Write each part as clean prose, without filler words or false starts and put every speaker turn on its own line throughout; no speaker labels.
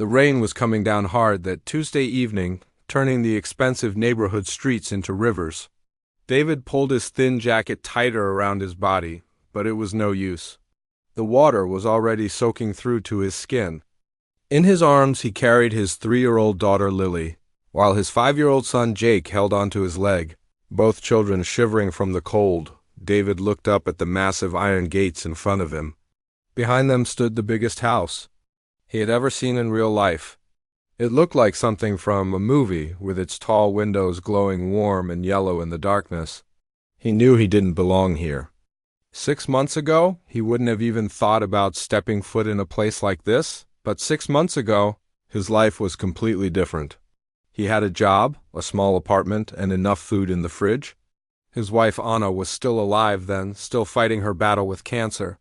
The rain was coming down hard that Tuesday evening, turning the expensive neighborhood streets into rivers. David pulled his thin jacket tighter around his body, but it was no use. The water was already soaking through to his skin. In his arms he carried his 3-year-old daughter Lily, while his 5-year-old son Jake held onto his leg. Both children shivering from the cold, David looked up at the massive iron gates in front of him. Behind them stood the biggest house he had ever seen in real life. It looked like something from a movie, with its tall windows glowing warm and yellow in the darkness. He knew he didn't belong here. 6 months ago, he wouldn't have even thought about stepping foot in a place like this, but 6 months ago, his life was completely different. He had a job, a small apartment, and enough food in the fridge. His wife Anna was still alive then, still fighting her battle with cancer.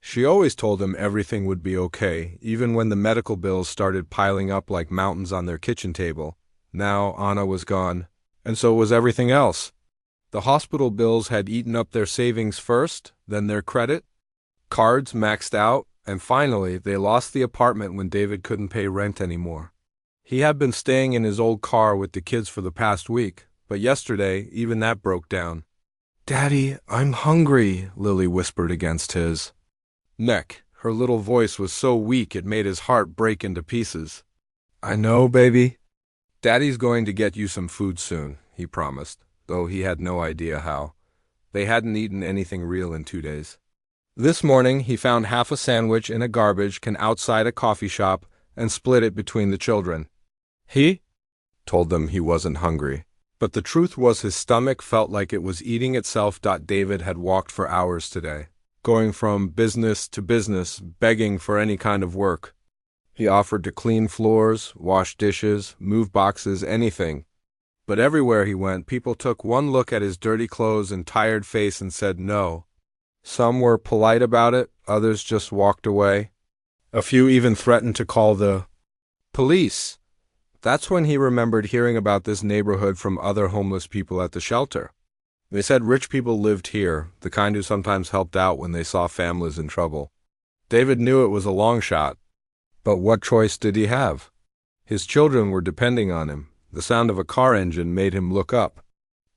She always told him everything would be okay, even when the medical bills started piling up like mountains on their kitchen table. Now Anna was gone, and so was everything else. The hospital bills had eaten up their savings first, then their credit. Cards maxed out, and finally they lost the apartment when David couldn't pay rent anymore. He had been staying in his old car with the kids for the past week, but yesterday even that broke down. "Daddy, I'm hungry," Lily whispered against his neck. Her little voice was so weak it made his heart break into pieces. "I know, baby." "Daddy's going to get you some food soon," he promised, though he had no idea how. They hadn't eaten anything real in 2 days. This morning he found half a sandwich in a garbage can outside a coffee shop and split it between the children. He told them he wasn't hungry, but the truth was his stomach felt like it was eating itself. David had walked for hours today, going from business to business, begging for any kind of work. He offered to clean floors, wash dishes, move boxes, anything. But everywhere he went, people took one look at his dirty clothes and tired face and said no. Some were polite about it, others just walked away. A few even threatened to call the police. That's when he remembered hearing about this neighborhood from other homeless people at the shelter. They said rich people lived here, the kind who sometimes helped out when they saw families in trouble. David knew it was a long shot, but what choice did he have? His children were depending on him. The sound of a car engine made him look up.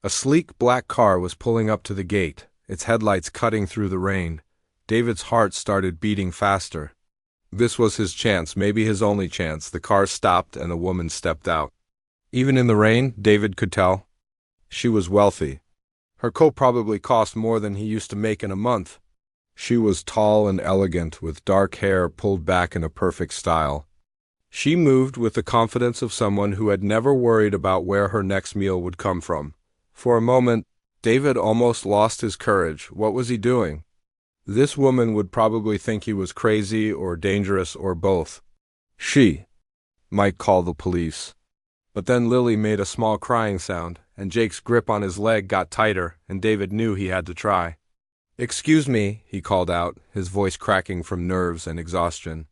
A sleek black car was pulling up to the gate, its headlights cutting through the rain. David's heart started beating faster. This was his chance, maybe his only chance. The car stopped and a woman stepped out. Even in the rain, David could tell. She was wealthy. Her coat probably cost more than he used to make in a month. She was tall and elegant, with dark hair pulled back in a perfect style. She moved with the confidence of someone who had never worried about where her next meal would come from. For a moment, David almost lost his courage. What was he doing? This woman would probably think he was crazy or dangerous or both. She might call the police. But then Lily made a small crying sound, and Jake's grip on his leg got tighter, and David knew he had to try. "Excuse me," he called out, his voice cracking from nerves and exhaustion.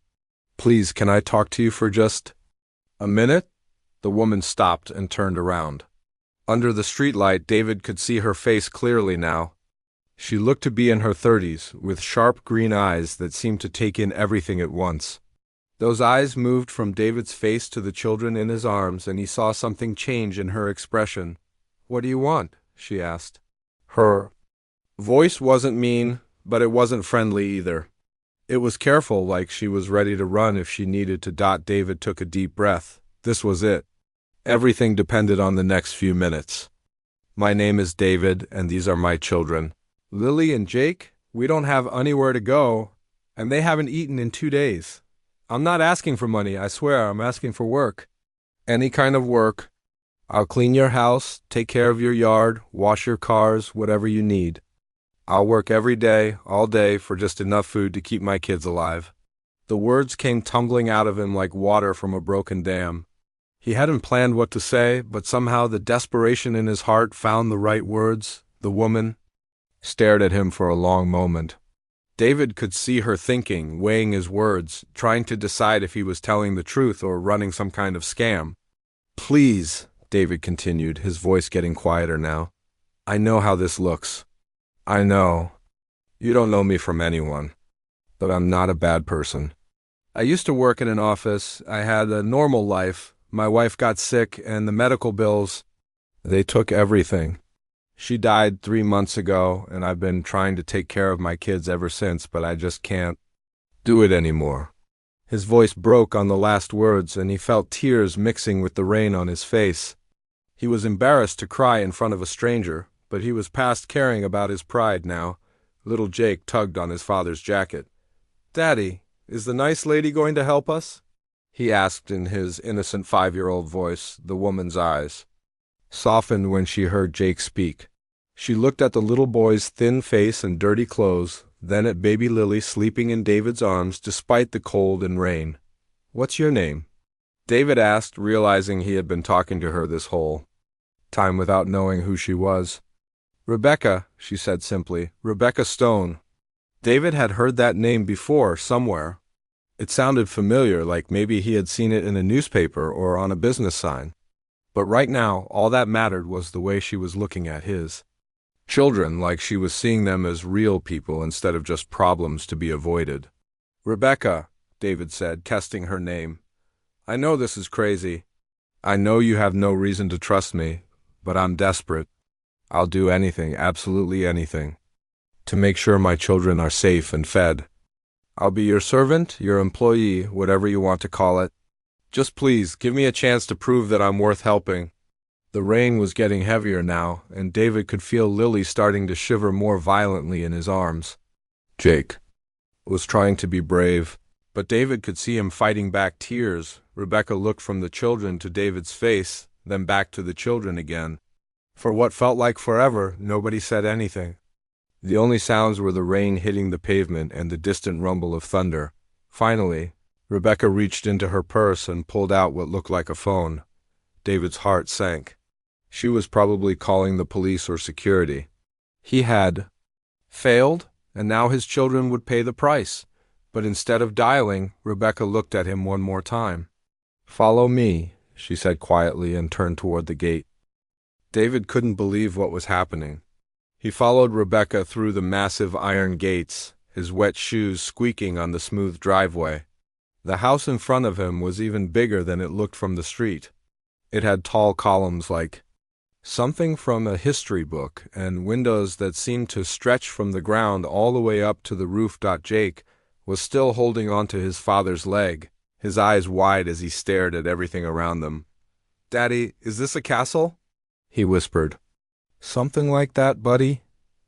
"Please, can I talk to you for just a minute?" The woman stopped and turned around. Under the streetlight, David could see her face clearly now. She looked to be in her 30s, with sharp green eyes that seemed to take in everything at once. Those eyes moved from David's face to the children in his arms, and he saw something change in her expression. "What do you want?" she asked. Her voice wasn't mean, but it wasn't friendly either. It was careful, like she was ready to run if she needed to. David took a deep breath. This was it. Everything depended on the next few minutes. "My name is David, and these are my children. Lily and Jake, we don't have anywhere to go, and they haven't eaten in 2 days. I'm not asking for money, I swear, I'm asking for work. Any kind of work. I'll clean your house, take care of your yard, wash your cars, whatever you need. I'll work every day, all day, for just enough food to keep my kids alive." The words came tumbling out of him like water from a broken dam. He hadn't planned what to say, but somehow the desperation in his heart found the right words. The woman stared at him for a long moment. David could see her thinking, weighing his words, trying to decide if he was telling the truth or running some kind of scam. "Please," David continued, his voice getting quieter now. "I know how this looks. I know. You don't know me from anyone. But I'm not a bad person. I used to work in an office. I had a normal life. My wife got sick, and the medical bills, they took everything. She died 3 months ago, and I've been trying to take care of my kids ever since, but I just can't do it anymore. His voice broke on the last words, and he felt tears mixing with the rain on his face. He was embarrassed to cry in front of a stranger, but he was past caring about his pride now. Little Jake tugged on his father's jacket. "Daddy, is the nice lady going to help us?" he asked in his innocent 5-year-old voice. The woman's eyes softened when she heard Jake speak. She looked at the little boy's thin face and dirty clothes, then at baby Lily sleeping in David's arms despite the cold and rain. "What's your name?" David asked, realizing he had been talking to her this whole time without knowing who she was. "Rebecca," she said simply. "Rebecca Stone." David had heard that name before, somewhere. It sounded familiar, like maybe he had seen it in a newspaper or on a business sign. But right now, all that mattered was the way she was looking at his children, like she was seeing them as real people instead of just problems to be avoided. "Rebecca," David said, testing her name. "I know this is crazy. I know you have no reason to trust me, but I'm desperate. I'll do anything, absolutely anything, to make sure my children are safe and fed. I'll be your servant, your employee, whatever you want to call it. Just please, give me a chance to prove that I'm worth helping." The rain was getting heavier now, and David could feel Lily starting to shiver more violently in his arms. Jake was trying to be brave, but David could see him fighting back tears. Rebecca looked from the children to David's face, then back to the children again. For what felt like forever, nobody said anything. The only sounds were the rain hitting the pavement and the distant rumble of thunder. Finally, Rebecca reached into her purse and pulled out what looked like a phone. David's heart sank. She was probably calling the police or security. He had failed, and now his children would pay the price. But instead of dialing, Rebecca looked at him one more time. "Follow me," she said quietly and turned toward the gate. David couldn't believe what was happening. He followed Rebecca through the massive iron gates, his wet shoes squeaking on the smooth driveway. The house in front of him was even bigger than it looked from the street. It had tall columns like something from a history book, and windows that seemed to stretch from the ground all the way up to the roof. Jake was still holding onto his father's leg, his eyes wide as he stared at everything around them. "Daddy, is this a castle?" he whispered. "Something like that, buddy,"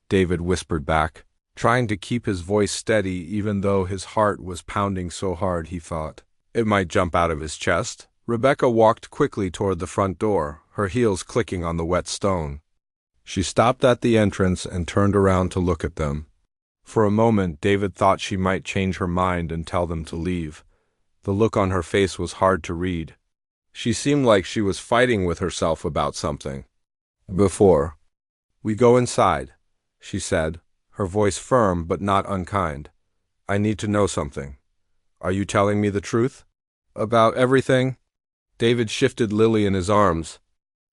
David whispered back, trying to keep his voice steady even though his heart was pounding so hard he thought it might jump out of his chest. Rebecca walked quickly toward the front door, her heels clicking on the wet stone. She stopped at the entrance and turned around to look at them. For a moment, David thought she might change her mind and tell them to leave. The look on her face was hard to read. She seemed like she was fighting with herself about something. "Before we go inside," she said, her voice firm but not unkind, "I need to know something. Are you telling me the truth? About everything?" David shifted Lily in his arms.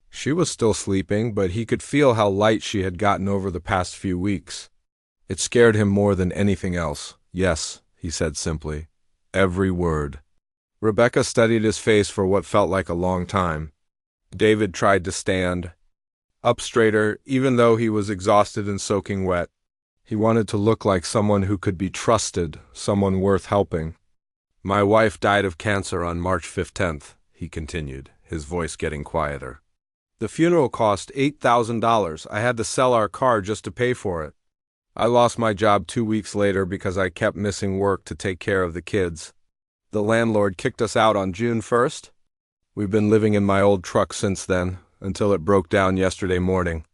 She was still sleeping, but he could feel how light she had gotten over the past few weeks. It scared him more than anything else. "Yes," he said simply. "Every word." Rebecca studied his face for what felt like a long time. David tried to stand up straighter, even though he was exhausted and soaking wet. He wanted to look like someone who could be trusted, someone worth helping. "My wife died of cancer on March 15th, he continued, his voice getting quieter. "The funeral cost $8,000. I had to sell our car just to pay for it. I lost my job 2 weeks later because I kept missing work to take care of the kids. The landlord kicked us out on June 1st. We've been living in my old truck since then, until it broke down yesterday morning."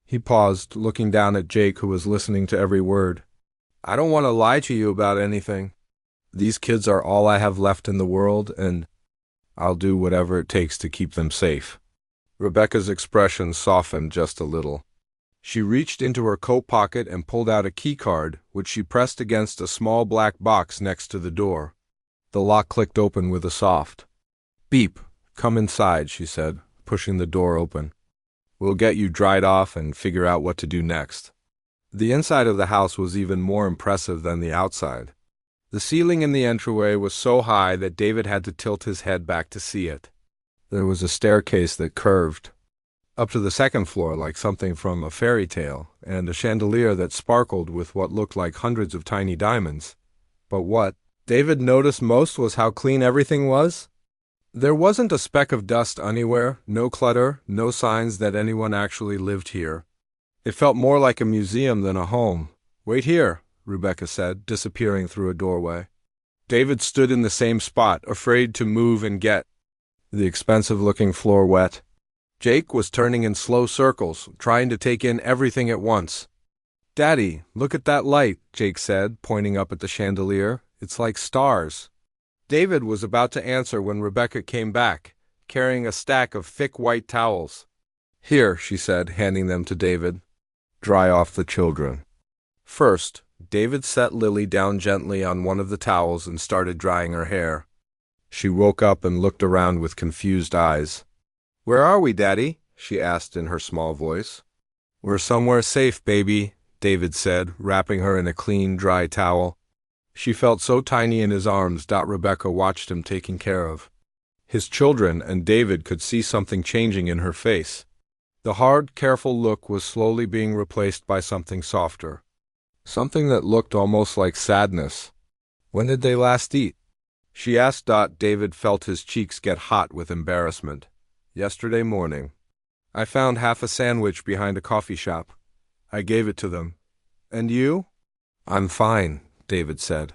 He paused, looking down at Jake, who was listening to every word. "I don't want to lie to you about anything. These kids are all I have left in the world, and I'll do whatever it takes to keep them safe." Rebecca's expression softened just a little. She reached into her coat pocket and pulled out a key card, which she pressed against a small black box next to the door. The lock clicked open with a soft beep. "Come inside," she said, pushing the door open. "We'll get you dried off and figure out what to do next." The inside of the house was even more impressive than the outside. The ceiling in the entryway was so high that David had to tilt his head back to see it. There was a staircase that curved up to the second floor like something from a fairy tale, and a chandelier that sparkled with what looked like hundreds of tiny diamonds. But what David noticed most was how clean everything was. There wasn't a speck of dust anywhere, no clutter, no signs that anyone actually lived here. It felt more like a museum than a home. "Wait here," Rebecca said, disappearing through a doorway. David stood in the same spot, afraid to move and get the expensive-looking floor wet. Jake was turning in slow circles, trying to take in everything at once. "Daddy, look at that light," Jake said, pointing up at the chandelier. "It's like stars." David was about to answer when Rebecca came back, carrying a stack of thick white towels. "Here," she said, handing them to David. "Dry off the children." First, David set Lily down gently on one of the towels and started drying her hair. She woke up and looked around with confused eyes. "Where are we, Daddy?" she asked in her small voice. "We're somewhere safe, baby," David said, wrapping her in a clean, dry towel. She felt so tiny in his arms. Rebecca watched him taken care of. His children and David could see something changing in her face. The hard, careful look was slowly being replaced by something softer. Something that looked almost like sadness. "When did they last eat?" she asked. David felt his cheeks get hot with embarrassment. "Yesterday morning. I found half a sandwich behind a coffee shop. I gave it to them." "And you?" "I'm fine," David said.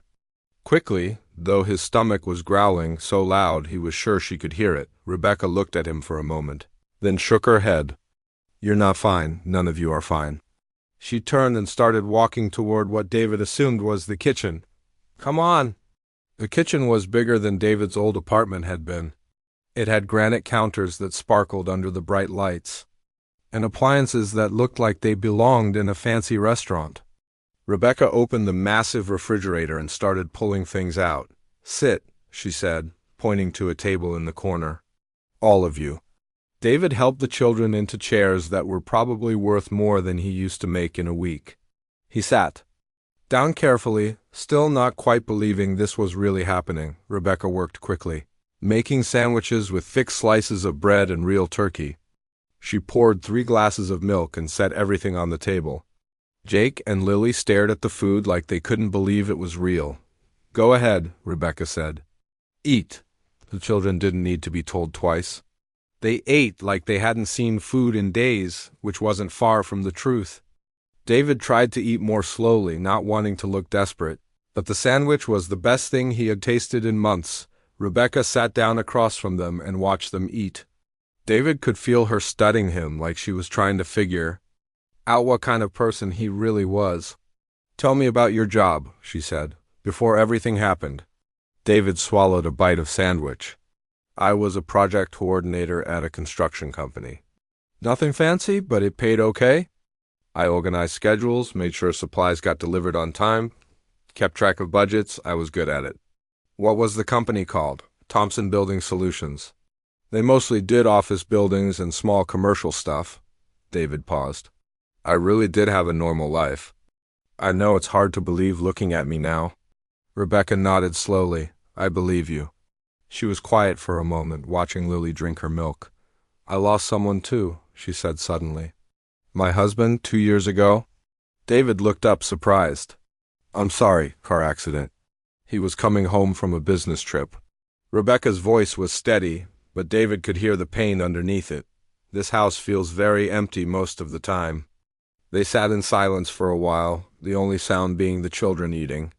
Quickly, though his stomach was growling so loud he was sure she could hear it, Rebecca looked at him for a moment, then shook her head. "You're not fine. None of you are fine." She turned and started walking toward what David assumed was the kitchen. "Come on." The kitchen was bigger than David's old apartment had been. It had granite counters that sparkled under the bright lights, and appliances that looked like they belonged in a fancy restaurant. Rebecca opened the massive refrigerator and started pulling things out. "Sit," she said, pointing to a table in the corner. "All of you." David helped the children into chairs that were probably worth more than he used to make in a week. He sat down carefully, still not quite believing this was really happening. Rebecca worked quickly, making sandwiches with thick slices of bread and real turkey. She poured 3 glasses of milk and set everything on the table. Jake and Lily stared at the food like they couldn't believe it was real. "Go ahead," Rebecca said. "Eat." The children didn't need to be told twice. They ate like they hadn't seen food in days, which wasn't far from the truth. David tried to eat more slowly, not wanting to look desperate, but the sandwich was the best thing he had tasted in months. Rebecca sat down across from them and watched them eat. David could feel her studying him like she was trying to figure out what kind of person he really was. "Tell me about your job," she said, "before everything happened." David swallowed a bite of sandwich. "I was a project coordinator at a construction company. Nothing fancy, but it paid okay. I organized schedules, made sure supplies got delivered on time, kept track of budgets. I was good at it." "What was the company called?" "Thompson Building Solutions. They mostly did office buildings and small commercial stuff." David paused. "I really did have a normal life. I know it's hard to believe looking at me now." Rebecca nodded slowly. "I believe you." She was quiet for a moment, watching Lily drink her milk. "I lost someone too," she said suddenly. "My husband 2 years ago." David looked up, surprised. "I'm sorry, car accident." He was coming home from a business trip. Rebecca's voice was steady, but David could hear the pain underneath it. "This house feels very empty most of the time." They sat in silence for a while, the only sound being the children eating.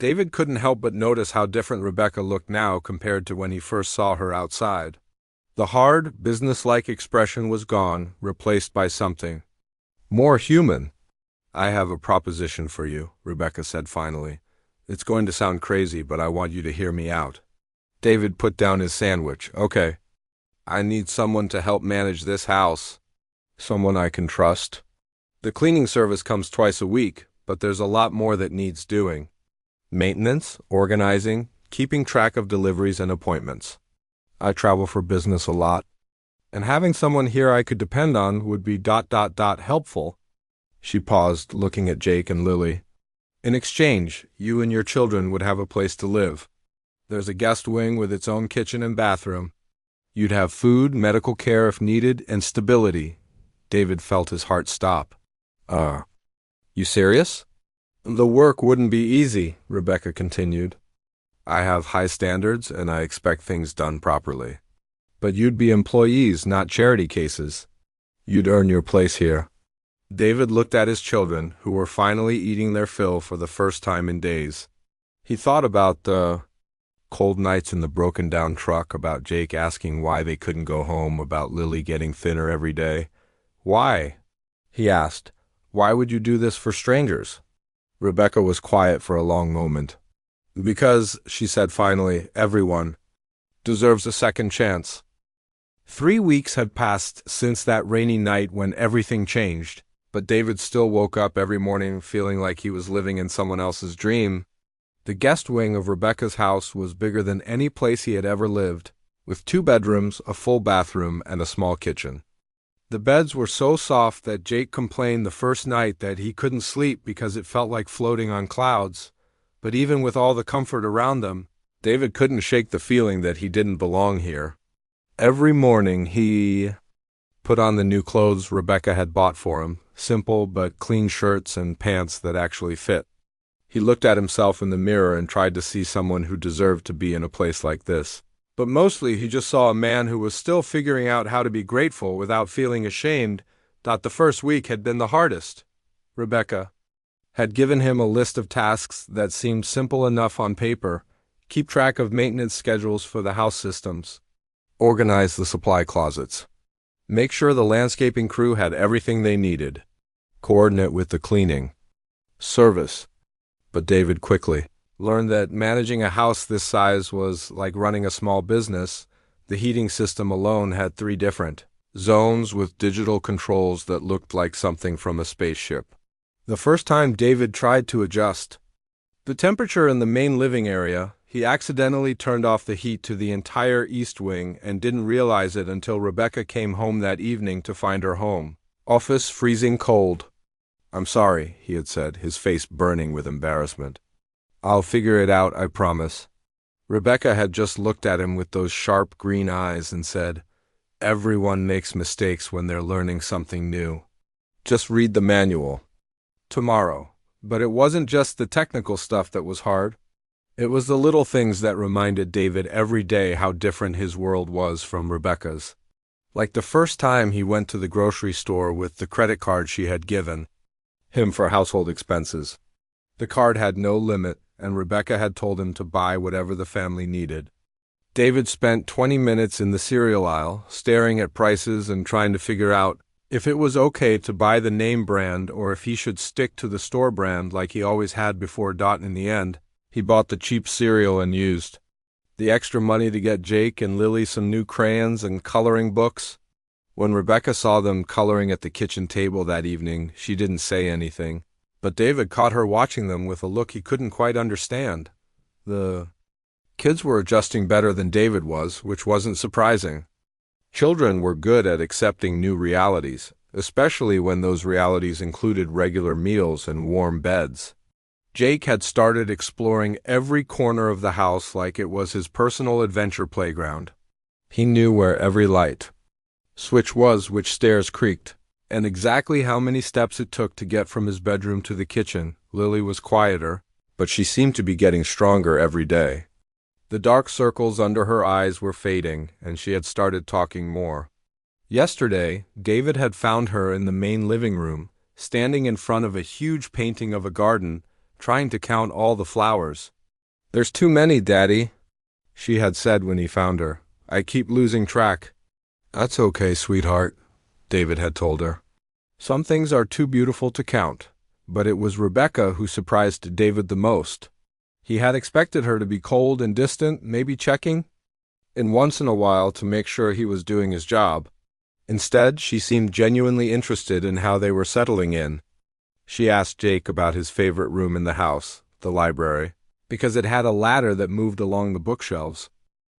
David couldn't help but notice how different Rebecca looked now compared to when he first saw her outside. The hard, businesslike expression was gone, replaced by something more human. "I have a proposition for you," Rebecca said finally. "It's going to sound crazy, but I want you to hear me out." David put down his sandwich. "Okay. I need someone to help manage this house. Someone I can trust. The cleaning service comes twice a week, but there's a lot more that needs doing. Maintenance, organizing, keeping track of deliveries and appointments. I travel for business a lot, and having someone here I could depend on would be helpful." She paused, looking at Jake and Lily. In exchange, you and your children would have a place to live. There's a guest wing with its own kitchen and bathroom. You'd have food, medical care if needed, and stability. David felt his heart stop. You serious? The work wouldn't be easy, Rebecca continued. I have high standards and I expect things done properly. But you'd be employees, not charity cases. You'd earn your place here. David looked at his children, who were finally eating their fill for the first time in days. He thought about the cold nights in the broken-down truck, about Jake asking why they couldn't go home, about Lily getting thinner every day. Why? He asked. Why would you do this for strangers? Rebecca was quiet for a long moment. Because, she said finally, everyone deserves a second chance. 3 weeks had passed since that rainy night when everything changed, but David still woke up every morning feeling like he was living in someone else's dream. The guest wing of Rebecca's house was bigger than any place he had ever lived, with 2 bedrooms, a full bathroom, and a small kitchen. The beds were so soft that Jake complained the first night that he couldn't sleep because it felt like floating on clouds. But even with all the comfort around them, David couldn't shake the feeling that he didn't belong here. Every morning he put on the new clothes Rebecca had bought for him, simple but clean shirts and pants that actually fit. He looked at himself in the mirror and tried to see someone who deserved to be in a place like this. But mostly he just saw a man who was still figuring out how to be grateful without feeling ashamed that the first week had been the hardest. Rebecca had given him a list of tasks that seemed simple enough on paper: keep track of maintenance schedules for the house systems, organize the supply closets, make sure the landscaping crew had everything they needed, coordinate with the cleaning, service. But David quickly learned that managing a house this size was like running a small business. The heating system alone had 3 different zones with digital controls that looked like something from a spaceship. The first time David tried to adjust the temperature in the main living area, he accidentally turned off the heat to the entire east wing and didn't realize it until Rebecca came home that evening to find her home office freezing cold. I'm sorry, he had said, his face burning with embarrassment. I'll figure it out, I promise. Rebecca had just looked at him with those sharp green eyes and said, everyone makes mistakes when they're learning something new. Just read the manual. Tomorrow. But it wasn't just the technical stuff that was hard. It was the little things that reminded David every day how different his world was from Rebecca's. Like the first time he went to the grocery store with the credit card she had given him for household expenses. The card had no limit, and Rebecca had told him to buy whatever the family needed. David spent 20 minutes in the cereal aisle, staring at prices and trying to figure out if it was okay to buy the name brand or if he should stick to the store brand like he always had before. In the end, he bought the cheap cereal and used the extra money to get Jake and Lily some new crayons and coloring books. When Rebecca saw them coloring at the kitchen table that evening, she didn't say anything, but David caught her watching them with a look he couldn't quite understand. The kids were adjusting better than David was, which wasn't surprising. Children were good at accepting new realities, especially when those realities included regular meals and warm beds. Jake had started exploring every corner of the house like it was his personal adventure playground. He knew where every light switch was, which stairs creaked, and exactly how many steps it took to get from his bedroom to the kitchen. Lily was quieter, but she seemed to be getting stronger every day. The dark circles under her eyes were fading, and she had started talking more. Yesterday, David had found her in the main living room, standing in front of a huge painting of a garden, trying to count all the flowers. There's too many, Daddy, she had said when he found her. I keep losing track. That's okay, sweetheart, David had told her. Some things are too beautiful to count, but it was Rebecca who surprised David the most. He had expected her to be cold and distant, maybe checking in once in a while to make sure he was doing his job. Instead, she seemed genuinely interested in how they were settling in. She asked Jake about his favorite room in the house, the library, because it had a ladder that moved along the bookshelves.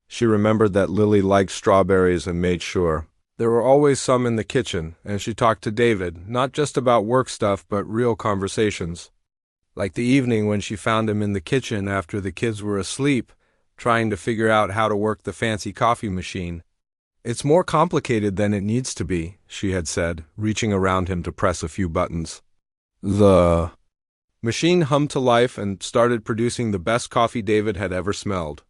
She remembered that Lily liked strawberries and made sure there were always some in the kitchen, and she talked to David, not just about work stuff but real conversations. Like the evening when she found him in the kitchen after the kids were asleep, trying to figure out how to work the fancy coffee machine. "It's more complicated than it needs to be," she had said, reaching around him to press a few buttons. The machine hummed to life and started producing the best coffee David had ever smelled.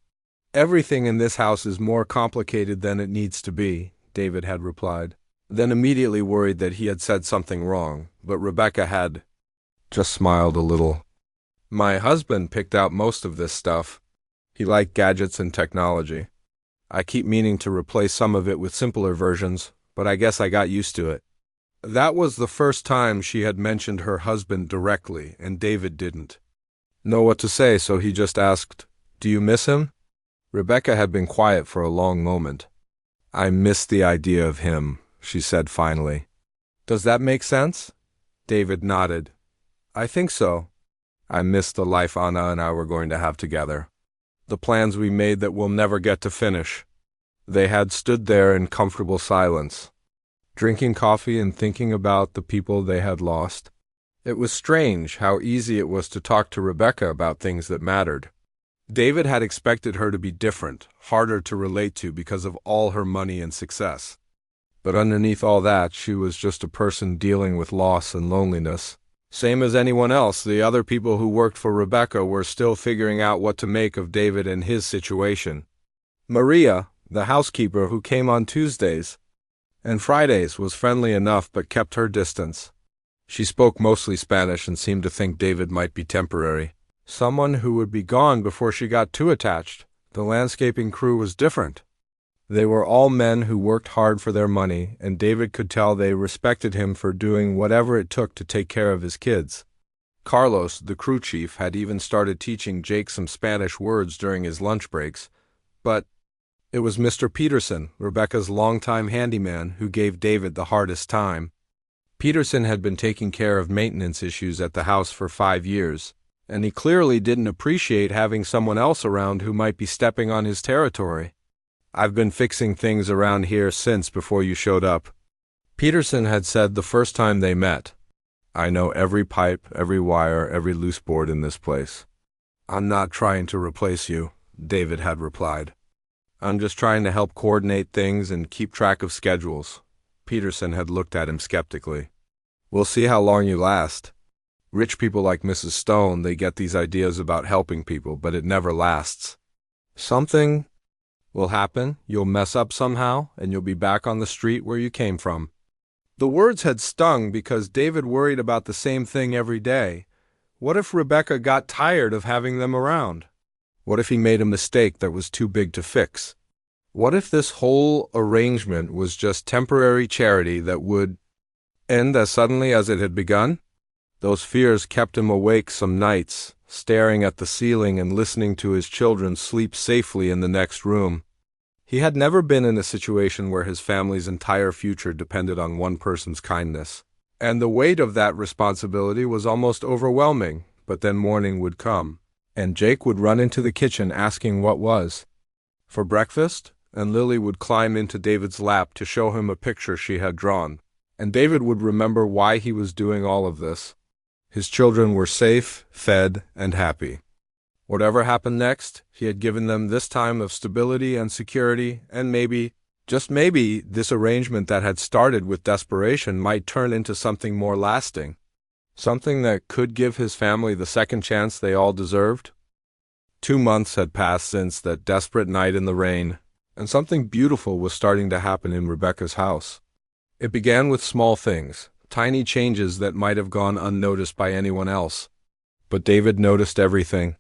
"Everything in this house is more complicated than it needs to be," David had replied, then immediately worried that he had said something wrong, but Rebecca had just smiled a little. "My husband picked out most of this stuff. He liked gadgets and technology. I keep meaning to replace some of it with simpler versions, but I guess I got used to it." That was the first time she had mentioned her husband directly, and David didn't know what to say, so he just asked, "Do you miss him?" Rebecca had been quiet for a long moment. "I miss the idea of him," she said finally. "Does that make sense?" David nodded. "I think so. I miss the life Anna and I were going to have together. The plans we made that we'll never get to finish." They had stood there in comfortable silence, drinking coffee and thinking about the people they had lost. It was strange how easy it was to talk to Rebecca about things that mattered. David had expected her to be different, harder to relate to because of all her money and success. But underneath all that, she was just a person dealing with loss and loneliness. Same as anyone else, the other people who worked for Rebecca were still figuring out what to make of David and his situation. Maria, the housekeeper who came on Tuesdays and Fridays, was friendly enough but kept her distance. She spoke mostly Spanish and seemed to think David might be temporary, someone who would be gone before she got too attached. The landscaping crew was different. They were all men who worked hard for their money, and David could tell they respected him for doing whatever it took to take care of his kids. Carlos, the crew chief, had even started teaching Jake some Spanish words during his lunch breaks, but it was Mr. Peterson, Rebecca's longtime handyman, who gave David the hardest time. Peterson had been taking care of maintenance issues at the house for 5 years, and he clearly didn't appreciate having someone else around who might be stepping on his territory. "I've been fixing things around here since before you showed up," Peterson had said the first time they met. "I know every pipe, every wire, every loose board in this place." "I'm not trying to replace you," David had replied. "I'm just trying to help coordinate things and keep track of schedules." Peterson had looked at him skeptically. "We'll see how long you last. Rich people like Mrs. Stone, they get these ideas about helping people, but it never lasts. Something will happen, you'll mess up somehow, and you'll be back on the street where you came from." The words had stung because David worried about the same thing every day. What if Rebecca got tired of having them around? What if he made a mistake that was too big to fix? What if this whole arrangement was just temporary charity that would end as suddenly as it had begun? Those fears kept him awake some nights, staring at the ceiling and listening to his children sleep safely in the next room. He had never been in a situation where his family's entire future depended on one person's kindness, and the weight of that responsibility was almost overwhelming. But then morning would come, and Jake would run into the kitchen asking what was for breakfast, and Lily would climb into David's lap to show him a picture she had drawn, and David would remember why he was doing all of this. His children were safe, fed, and happy. Whatever happened next, he had given them this time of stability and security, and maybe, just maybe, this arrangement that had started with desperation might turn into something more lasting. Something that could give his family the second chance they all deserved. 2 months had passed since that desperate night in the rain, and something beautiful was starting to happen in Rebecca's house. It began with small things, tiny changes that might have gone unnoticed by anyone else. But David noticed everything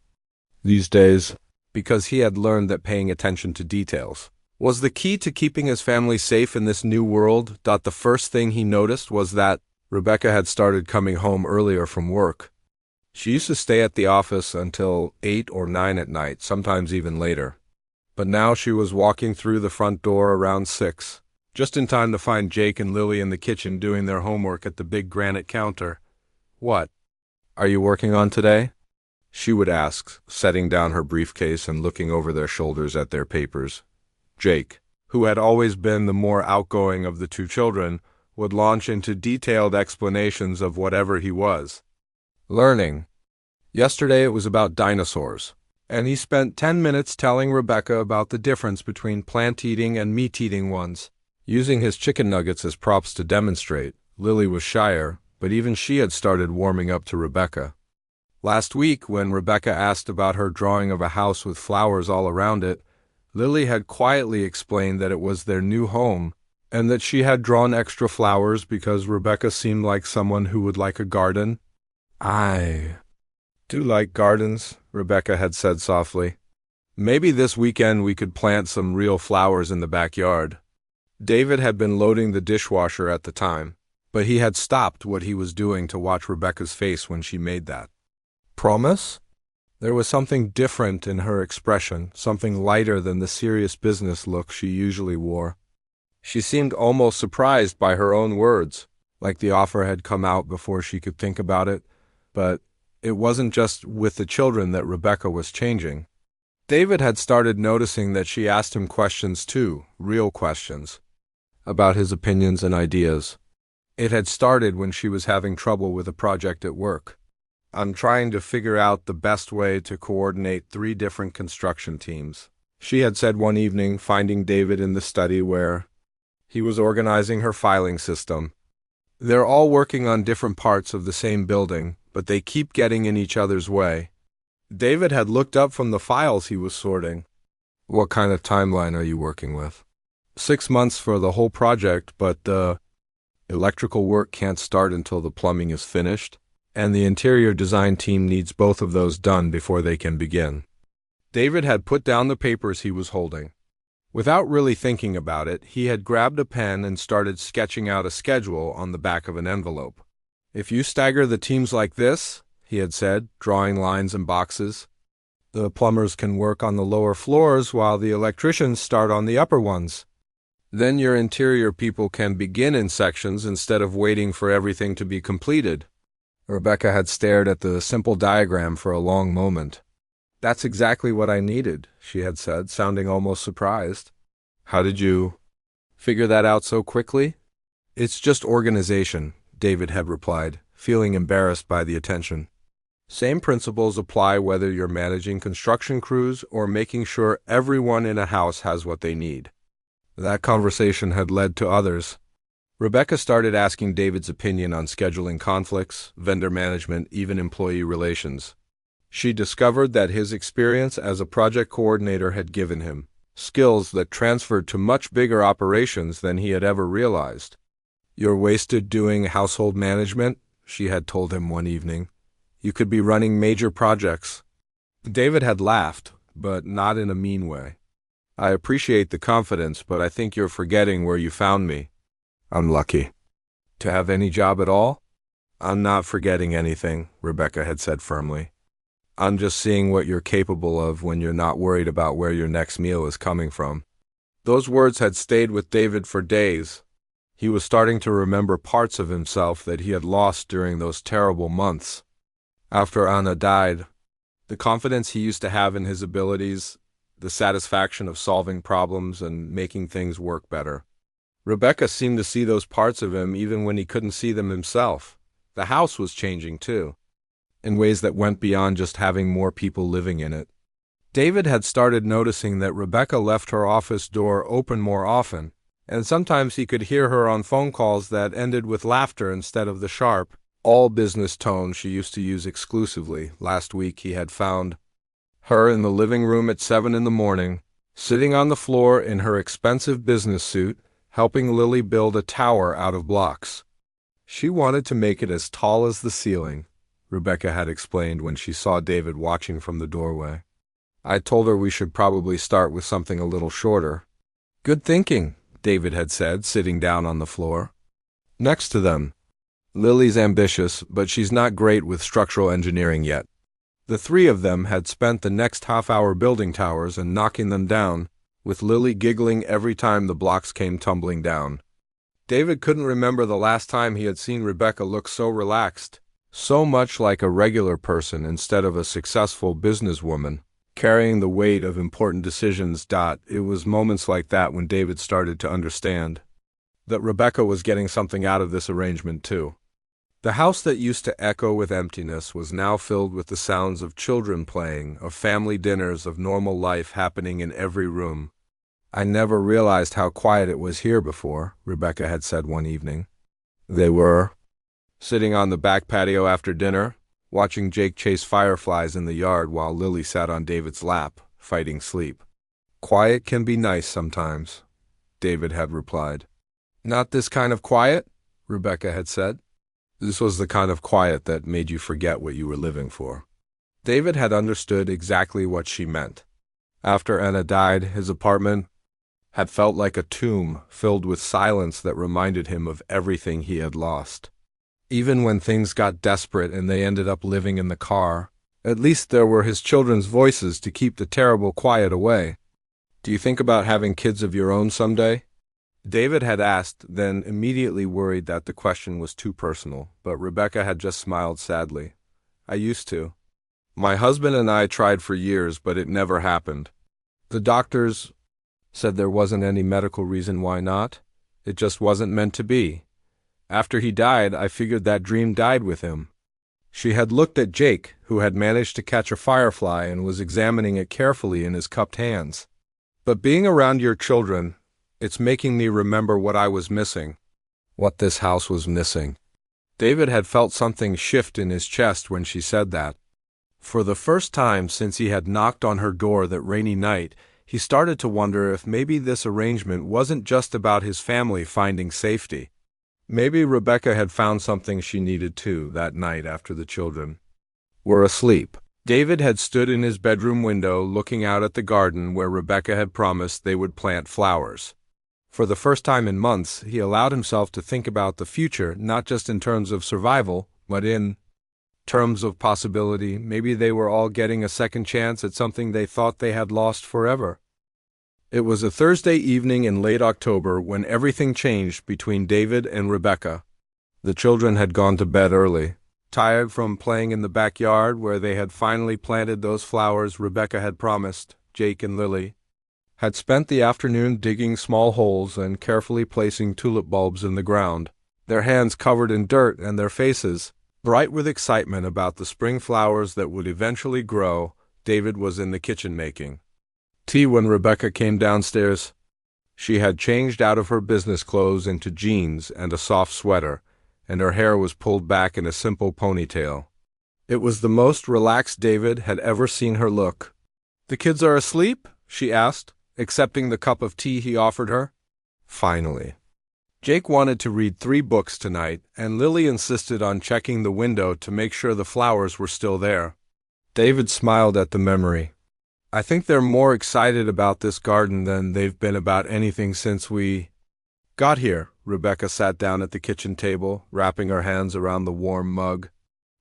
these days, because he had learned that paying attention to details was the key to keeping his family safe in this new world. The first thing he noticed was that Rebecca had started coming home earlier from work. She used to stay at the office until 8 or 9 at night, sometimes even later. But now she was walking through the front door around 6, just in time to find Jake and Lily in the kitchen doing their homework at the big granite counter. "What are you working on today?" she would ask, setting down her briefcase and looking over their shoulders at their papers. Jake, who had always been the more outgoing of the 2 children, would launch into detailed explanations of whatever he was learning. Yesterday it was about dinosaurs, and he spent 10 minutes telling Rebecca about the difference between plant-eating and meat-eating ones. Using his chicken nuggets as props to demonstrate, Lily was shyer, but even she had started warming up to Rebecca. Last week, when Rebecca asked about her drawing of a house with flowers all around it, Lily had quietly explained that it was their new home, and that she had drawn extra flowers because Rebecca seemed like someone who would like a garden. "I do like gardens," Rebecca had said softly. "Maybe this weekend we could plant some real flowers in the backyard." David had been loading the dishwasher at the time, but he had stopped what he was doing to watch Rebecca's face when she made that. "Promise?" There was something different in her expression, something lighter than the serious business look she usually wore. She seemed almost surprised by her own words, like the offer had come out before she could think about it, but it wasn't just with the children that Rebecca was changing. David had started noticing that she asked him questions too, real questions, about his opinions and ideas. It had started when she was having trouble with a project at work. "I'm trying to figure out the best way to coordinate 3 different construction teams," she had said one evening, finding David in the study where he was organizing her filing system. "They're all working on different parts of the same building, but they keep getting in each other's way." David had looked up from the files he was sorting. "What kind of timeline are you working with?" 6 months for the whole project, but the electrical work can't start until the plumbing is finished, and the interior design team needs both of those done before they can begin." David had put down the papers he was holding. Without really thinking about it, he had grabbed a pen and started sketching out a schedule on the back of an envelope. "If you stagger the teams like this," he had said, drawing lines and boxes, "the plumbers can work on the lower floors while the electricians start on the upper ones. Then your interior people can begin in sections instead of waiting for everything to be completed." Rebecca had stared at the simple diagram for a long moment. "That's exactly what I needed," she had said, sounding almost surprised. "How did you figure that out so quickly?" "It's just organization," David had replied, feeling embarrassed by the attention. "Same principles apply whether you're managing construction crews or making sure everyone in a house has what they need." That conversation had led to others. Rebecca started asking David's opinion on scheduling conflicts, vendor management, even employee relations. She discovered that his experience as a project coordinator had given him skills that transferred to much bigger operations than he had ever realized. "You're wasted doing household management," she had told him one evening. "You could be running major projects." David had laughed, but not in a mean way. "I appreciate the confidence, but I think you're forgetting where you found me." "I'm lucky." "To have any job at all?" "I'm not forgetting anything," Rebecca had said firmly. "I'm just seeing what you're capable of when you're not worried about where your next meal is coming from." Those words had stayed with David for days. He was starting to remember parts of himself that he had lost during those terrible months. After Anna died, the confidence he used to have in his abilities, the satisfaction of solving problems and making things work better. Rebecca seemed to see those parts of him even when he couldn't see them himself. The house was changing too, in ways that went beyond just having more people living in it. David had started noticing that Rebecca left her office door open more often, and sometimes he could hear her on phone calls that ended with laughter instead of the sharp, all-business tone she used to use exclusively. Last week he had found her in the living room at 7 in the morning, sitting on the floor in her expensive business suit, helping Lily build a tower out of blocks. She wanted to make it as tall as the ceiling, Rebecca had explained when she saw David watching from the doorway. "I told her we should probably start with something a little shorter." "Good thinking," David had said, sitting down on the floor. Next to them, "Lily's ambitious, but she's not great with structural engineering yet." The 3 of them had spent the next half-hour building towers and knocking them down, with Lily giggling every time the blocks came tumbling down. David couldn't remember the last time he had seen Rebecca look so relaxed, so much like a regular person instead of a successful businesswoman, carrying the weight of important decisions. It was moments like that when David started to understand that Rebecca was getting something out of this arrangement too. The house that used to echo with emptiness was now filled with the sounds of children playing, of family dinners, of normal life happening in every room. "I never realized how quiet it was here before," Rebecca had said one evening. They were sitting on the back patio after dinner, watching Jake chase fireflies in the yard while Lily sat on David's lap, fighting sleep. "Quiet can be nice sometimes," David had replied. "Not this kind of quiet," Rebecca had said. This was the kind of quiet that made you forget what you were living for. David had understood exactly what she meant. After Anna died, his apartment had felt like a tomb filled with silence that reminded him of everything he had lost. Even when things got desperate and they ended up living in the car, at least there were his children's voices to keep the terrible quiet away. "Do you think about having kids of your own someday?" David had asked, then immediately worried that the question was too personal, but Rebecca had just smiled sadly. "I used to. My husband and I tried for years, but it never happened. The doctors said there wasn't any medical reason why not. It just wasn't meant to be. After he died, I figured that dream died with him." She had looked at Jake, who had managed to catch a firefly and was examining it carefully in his cupped hands. "But being around your children, it's making me remember what I was missing. What this house was missing." David had felt something shift in his chest when she said that. For the first time since he had knocked on her door that rainy night, he started to wonder if maybe this arrangement wasn't just about his family finding safety. Maybe Rebecca had found something she needed too that night after the children were asleep. David had stood in his bedroom window looking out at the garden where Rebecca had promised they would plant flowers. For the first time in months, he allowed himself to think about the future, not just in terms of survival, but in terms of possibility. Maybe they were all getting a second chance at something they thought they had lost forever. It was a Thursday evening in late October when everything changed between David and Rebecca. The children had gone to bed early, tired from playing in the backyard where they had finally planted those flowers Rebecca had promised. Jake and Lily had spent the afternoon digging small holes and carefully placing tulip bulbs in the ground, their hands covered in dirt and their faces bright with excitement about the spring flowers that would eventually grow. David was in the kitchen making tea when Rebecca came downstairs. She had changed out of her business clothes into jeans and a soft sweater, and her hair was pulled back in a simple ponytail. It was the most relaxed David had ever seen her look. "The kids are asleep?" she asked, accepting the cup of tea he offered her. Finally. Jake wanted to read 3 books tonight, and Lily insisted on checking the window to make sure the flowers were still there. David smiled at the memory. "I think they're more excited about this garden than they've been about anything since we got here." Rebecca sat down at the kitchen table, wrapping her hands around the warm mug.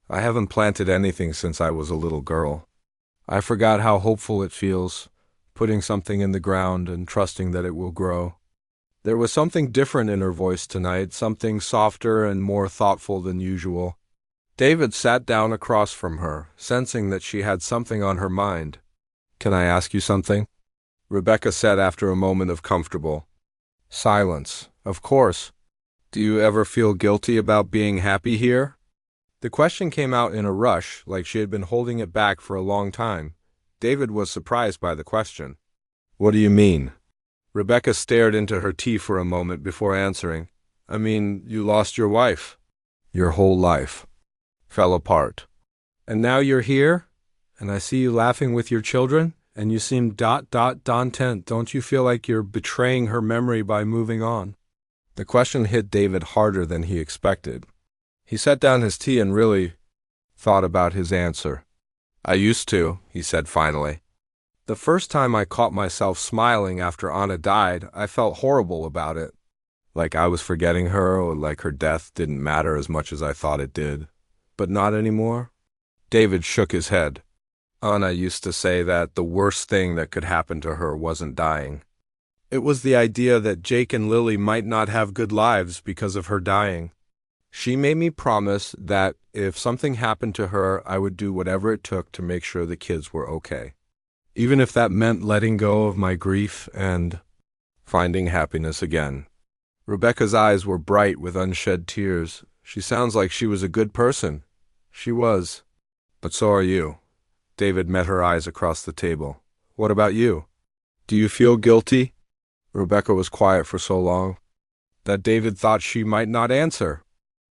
"I haven't planted anything since I was a little girl. I forgot how hopeful it feels, putting something in the ground and trusting that it will grow." There was something different in her voice tonight, something softer and more thoughtful than usual. David sat down across from her, sensing that she had something on her mind. "Can I ask you something?" Rebecca said after a moment of comfortable silence. "Of course. Do you ever feel guilty about being happy here?" The question came out in a rush, like she had been holding it back for a long time. David was surprised by the question. "What do you mean?" Rebecca stared into her tea for a moment before answering. "I mean, you lost your wife. Your whole life fell apart. And now you're here, and I see you laughing with your children, and you seem content. Don't you feel like you're betraying her memory by moving on?" The question hit David harder than he expected. He set down his tea and really thought about his answer. "I used to," he said finally. "The first time I caught myself smiling after Anna died, I felt horrible about it. Like I was forgetting her, or like her death didn't matter as much as I thought it did. But not anymore." David shook his head. "Anna used to say that the worst thing that could happen to her wasn't dying. It was the idea that Jake and Lily might not have good lives because of her dying. She made me promise that if something happened to her, I would do whatever it took to make sure the kids were okay. Even if that meant letting go of my grief and finding happiness again." Rebecca's eyes were bright with unshed tears. She sounds like she was a good person. She was. But so are you. David met her eyes across the table. What about you? Do you feel guilty? Rebecca was quiet for so long that David thought she might not answer.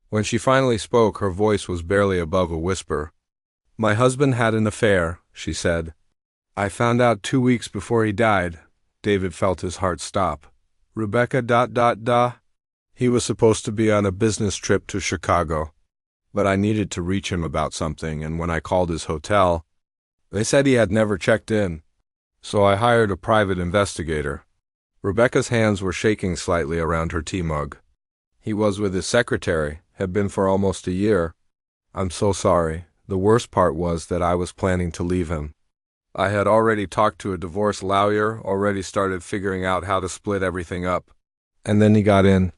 When she finally spoke, her voice was barely above a whisper. My husband had an affair, she said. I found out 2 weeks before he died. David felt his heart stop. Rebecca. He was supposed to be on a business trip to Chicago, but I needed to reach him about something, and when I called his hotel, they said he had never checked in. So I hired a private investigator. Rebecca's hands were shaking slightly around her tea mug. He was with his secretary, had been for almost a year. I'm so sorry. The worst part was that I was planning to leave him. I had already talked to a divorce lawyer, already started figuring out how to split everything up. And then he got in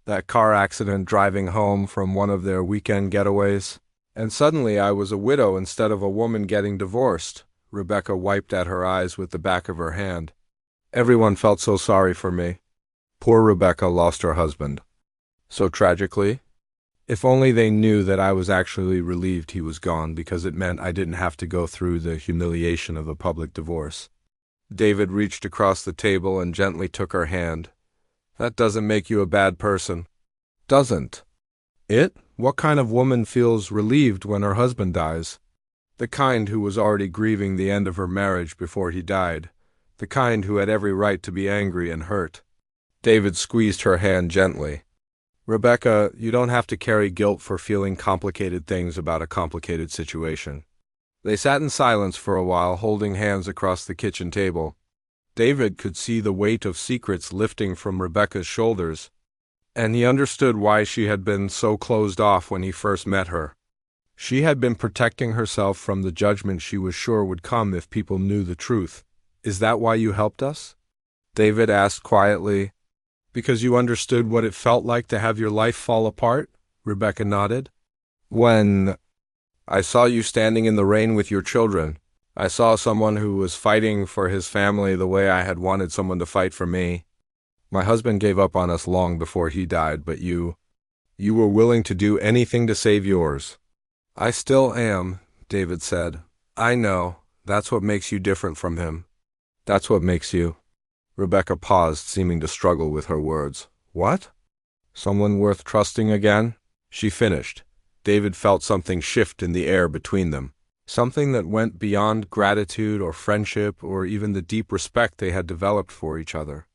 that car accident driving home from one of their weekend getaways. And suddenly I was a widow instead of a woman getting divorced. Rebecca wiped at her eyes with the back of her hand. Everyone felt so sorry for me. Poor Rebecca lost her husband. So tragically. If only they knew that I was actually relieved he was gone, because it meant I didn't have to go through the humiliation of a public divorce. David reached across the table and gently took her hand. That doesn't make you a bad person. Doesn't it? What kind of woman feels relieved when her husband dies? The kind who was already grieving the end of her marriage before he died. The kind who had every right to be angry and hurt. David squeezed her hand gently. Rebecca, you don't have to carry guilt for feeling complicated things about a complicated situation. They sat in silence for a while, holding hands across the kitchen table. David could see the weight of secrets lifting from Rebecca's shoulders, and he understood why she had been so closed off when he first met her. She had been protecting herself from the judgment she was sure would come if people knew the truth. Is that why you helped us? David asked quietly. Because you understood what it felt like to have your life fall apart? Rebecca nodded. When I saw you standing in the rain with your children, I saw someone who was fighting for his family the way I had wanted someone to fight for me. My husband gave up on us long before he died, but you were willing to do anything to save yours. I still am, David said. I know. That's what makes you different from him. That's what makes you. Rebecca paused, seeming to struggle with her words. What? Someone worth trusting again? She finished. David felt something shift in the air between them. Something that went beyond gratitude or friendship or even the deep respect they had developed for each other.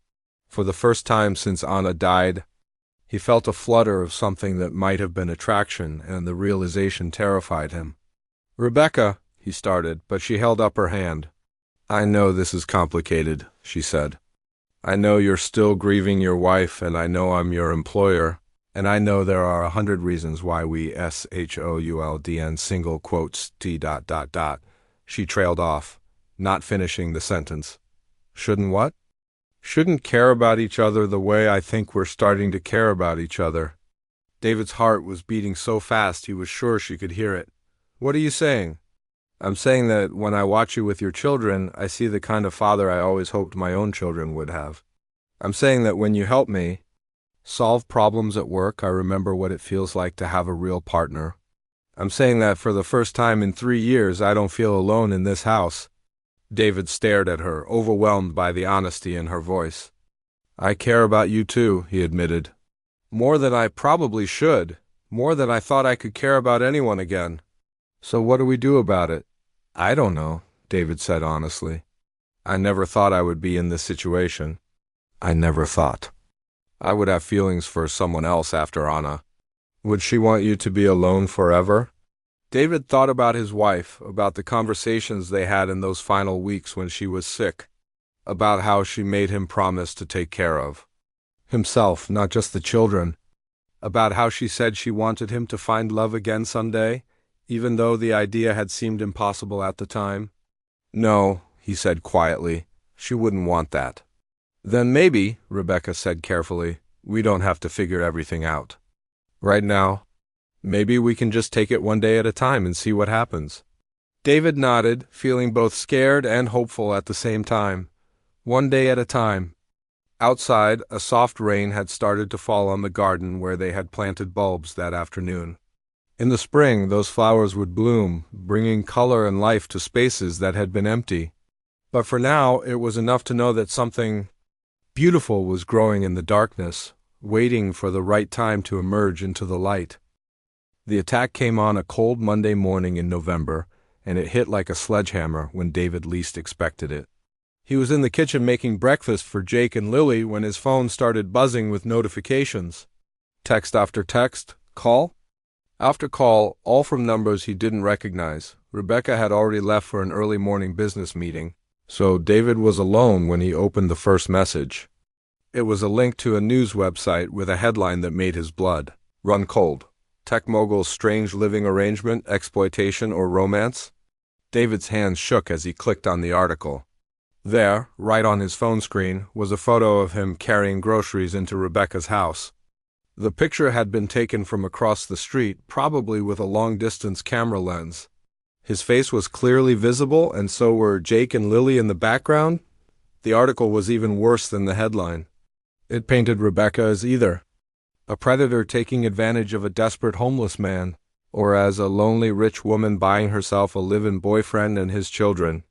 For the first time since Anna died, he felt a flutter of something that might have been attraction, and the realization terrified him. Rebecca, he started, but she held up her hand. I know this is complicated, she said. I know you're still grieving your wife, and I know I'm your employer, and I know there are 100 reasons why we SHOULDN single quotes T. She trailed off, not finishing the sentence. Shouldn't what? Shouldn't care about each other the way I think we're starting to care about each other. David's heart was beating so fast he was sure she could hear it. What are you saying? I'm saying that when I watch you with your children, I see the kind of father I always hoped my own children would have. I'm saying that when you help me solve problems at work, I remember what it feels like to have a real partner. I'm saying that for the first time in 3 years, I don't feel alone in this house. David stared at her, overwhelmed by the honesty in her voice. I care about you too, he admitted. More than I probably should. More than I thought I could care about anyone again. So what do we do about it? I don't know, David said honestly. I never thought I would be in this situation. I never thought I would have feelings for someone else after Anna. Would she want you to be alone forever? David thought about his wife, about the conversations they had in those final weeks when she was sick, about how she made him promise to take care of himself, not just the children, about how she said she wanted him to find love again someday, even though the idea had seemed impossible at the time. No, he said quietly, she wouldn't want that. Then maybe, Rebecca said carefully, we don't have to figure everything out right now. Maybe we can just take it one day at a time and see what happens. David nodded, feeling both scared and hopeful at the same time. One day at a time. Outside, a soft rain had started to fall on the garden where they had planted bulbs that afternoon. In the spring, those flowers would bloom, bringing color and life to spaces that had been empty. But for now, it was enough to know that something beautiful was growing in the darkness, waiting for the right time to emerge into the light. The attack came on a cold Monday morning in November, and it hit like a sledgehammer when David least expected it. He was in the kitchen making breakfast for Jake and Lily when his phone started buzzing with notifications. Text after text, call after call, all from numbers he didn't recognize. Rebecca had already left for an early morning business meeting, so David was alone when he opened the first message. It was a link to a news website with a headline that made his blood run cold. Tech mogul's strange living arrangement, exploitation, or romance? David's hands shook as he clicked on the article. There, right on his phone screen, was a photo of him carrying groceries into Rebecca's house. The picture had been taken from across the street, probably with a long-distance camera lens. His face was clearly visible, and so were Jake and Lily in the background. The article was even worse than the headline. It painted Rebecca as either a predator taking advantage of a desperate homeless man, or as a lonely rich woman buying herself a live-in boyfriend and his children.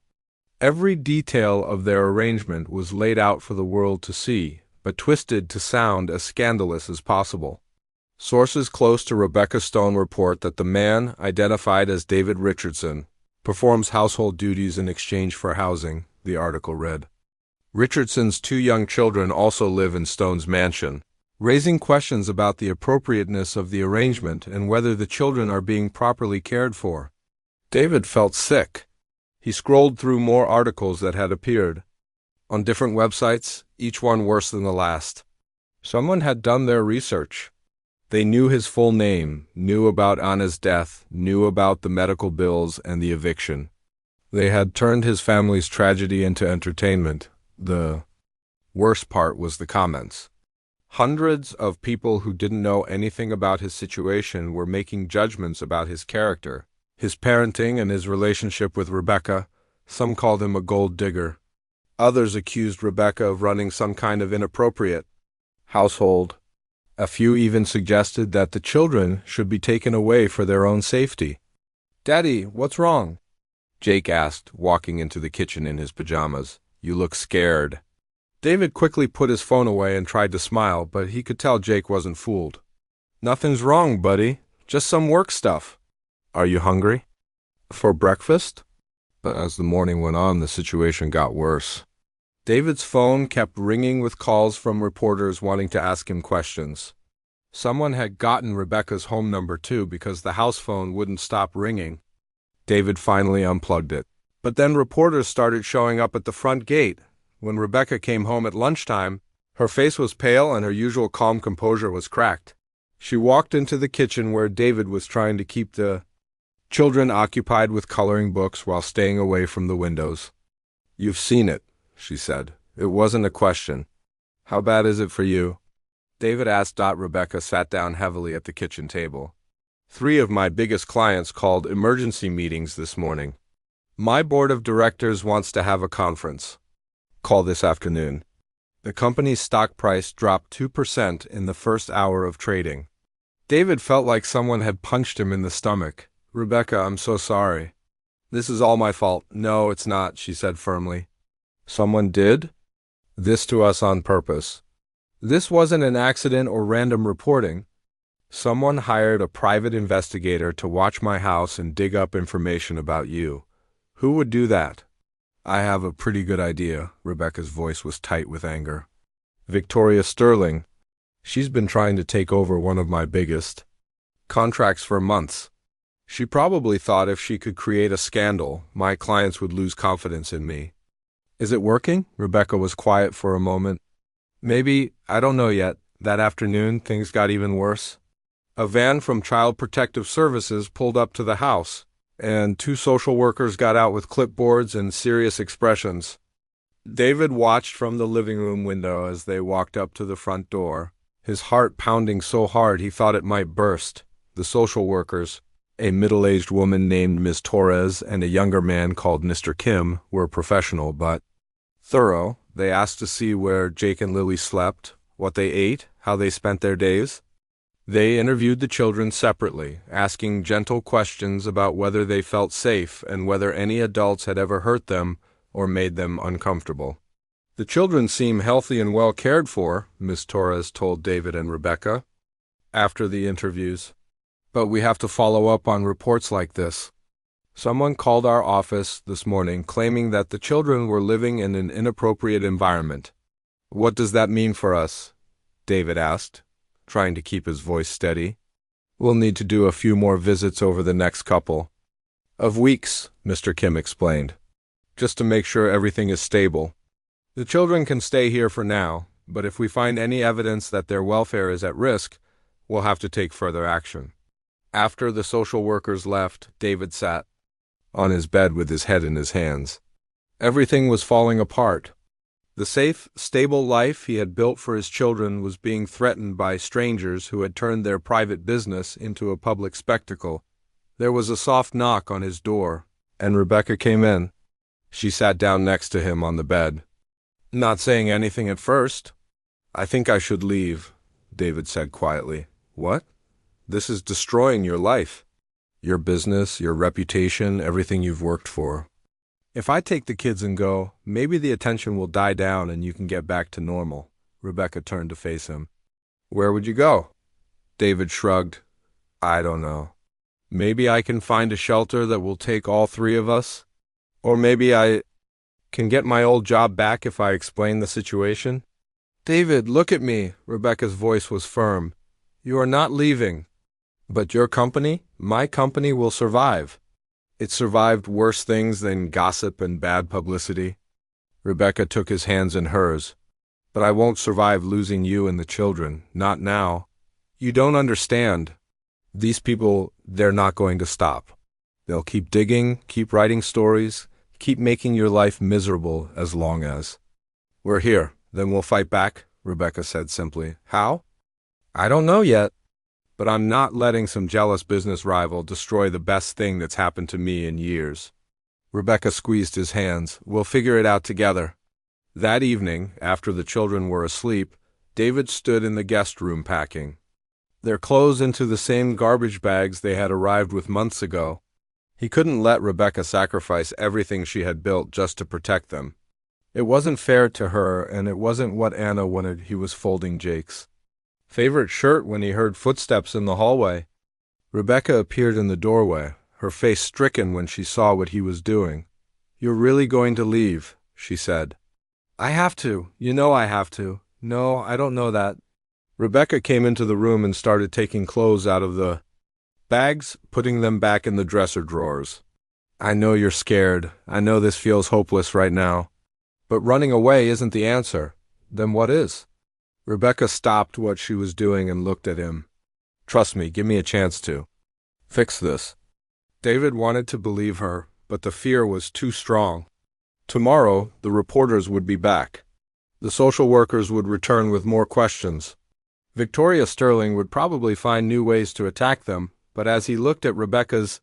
Every detail of their arrangement was laid out for the world to see, but twisted to sound as scandalous as possible. Sources close to Rebecca Stone report that the man, identified as David Richardson, performs household duties in exchange for housing, the article read. Richardson's 2 young children also live in Stone's mansion, raising questions about the appropriateness of the arrangement and whether the children are being properly cared for. David felt sick. He scrolled through more articles that had appeared on different websites, each one worse than the last. Someone had done their research. They knew his full name, knew about Anna's death, knew about the medical bills and the eviction. They had turned his family's tragedy into entertainment. The worst part was the comments. Hundreds of people who didn't know anything about his situation were making judgments about his character, his parenting, and his relationship with Rebecca. Some called him a gold digger. Others accused Rebecca of running some kind of inappropriate household. A few even suggested that the children should be taken away for their own safety. "Daddy, what's wrong?" Jake asked, walking into the kitchen in his pajamas. "You look scared." David quickly put his phone away and tried to smile, but he could tell Jake wasn't fooled. "Nothing's wrong, buddy. Just some work stuff." "Are you hungry?" "For breakfast?" But as the morning went on, the situation got worse. David's phone kept ringing with calls from reporters wanting to ask him questions. Someone had gotten Rebecca's home number too because the house phone wouldn't stop ringing. David finally unplugged it. But then reporters started showing up at the front gate. When Rebecca came home at lunchtime, her face was pale and her usual calm composure was cracked. She walked into the kitchen where David was trying to keep the children occupied with coloring books while staying away from the windows. "You've seen it," she said. "It wasn't a question. How bad is it for you?" David asked. Rebecca sat down heavily at the kitchen table. 3 of my biggest clients called emergency meetings this morning. My board of directors wants to have a conference call this afternoon. The company's stock price dropped 2% in the first hour of trading. David felt like someone had punched him in the stomach. "Rebecca, I'm so sorry. This is all my fault." "No, it's not," she said firmly. "Someone did this to us on purpose. This wasn't an accident or random reporting. Someone hired a private investigator to watch my house and dig up information about you. Who would do that?" "I have a pretty good idea." Rebecca's voice was tight with anger. "Victoria Sterling. She's been trying to take over one of my biggest contracts for months. She probably thought if she could create a scandal, my clients would lose confidence in me." "Is it working?" Rebecca was quiet for a moment. "Maybe. I don't know yet." That afternoon, things got even worse. A van from Child Protective Services pulled up to the house, and 2 social workers got out with clipboards and serious expressions. David watched from the living room window as they walked up to the front door, his heart pounding so hard he thought it might burst. The social workers, a middle-aged woman named Ms. Torres and a younger man called Mr. Kim, were professional but thorough. They asked to see where Jake and Lily slept, what they ate, how they spent their days. They interviewed the children separately, asking gentle questions about whether they felt safe and whether any adults had ever hurt them or made them uncomfortable. The children seem healthy and well cared for, Miss Torres told David and Rebecca after the interviews. But we have to follow up on reports like this. Someone called our office this morning claiming that the children were living in an inappropriate environment. What does that mean for us? David asked, trying to keep his voice steady. We'll need to do a few more visits over the next couple of weeks, Mr. Kim explained, just to make sure everything is stable. The children can stay here for now, but if we find any evidence that their welfare is at risk, we'll have to take further action. After the social workers left, David sat on his bed with his head in his hands. Everything was falling apart. The safe, stable life he had built for his children was being threatened by strangers who had turned their private business into a public spectacle. There was a soft knock on his door, and Rebecca came in. She sat down next to him on the bed, not saying anything at first. I think I should leave, David said quietly. What? This is destroying your life. Your business, your reputation, everything you've worked for. If I take the kids and go, maybe the attention will die down and you can get back to normal. Rebecca turned to face him. Where would you go? David shrugged. I don't know. Maybe I can find a shelter that will take all three of us. Or maybe I can get my old job back if I explain the situation. David, look at me. Rebecca's voice was firm. You are not leaving. But your company, my company, will survive. It survived worse things than gossip and bad publicity. Rebecca took his hands in hers. But I won't survive losing you and the children, not now. You don't understand. These people, they're not going to stop. They'll keep digging, keep writing stories, keep making your life miserable as long as. We're here, then we'll fight back, Rebecca said simply. How? I don't know yet. But I'm not letting some jealous business rival destroy the best thing that's happened to me in years. Rebecca squeezed his hands. We'll figure it out together. That evening, after the children were asleep, David stood in the guest room packing their clothes into the same garbage bags they had arrived with months ago. He couldn't let Rebecca sacrifice everything she had built just to protect them. It wasn't fair to her, and it wasn't what Anna wanted. He was folding Jake's favorite shirt when he heard footsteps in the hallway. Rebecca appeared in the doorway, her face stricken when she saw what he was doing. You're really going to leave, she said. I have to. You know I have to. No, I don't know that. Rebecca came into the room and started taking clothes out of the bags, putting them back in the dresser drawers. I know you're scared. I know this feels hopeless right now. But running away isn't the answer. Then what is? Rebecca stopped what she was doing and looked at him. Trust me, give me a chance to fix this. David wanted to believe her, but the fear was too strong. Tomorrow, the reporters would be back. The social workers would return with more questions. Victoria Sterling would probably find new ways to attack them, but as he looked at Rebecca's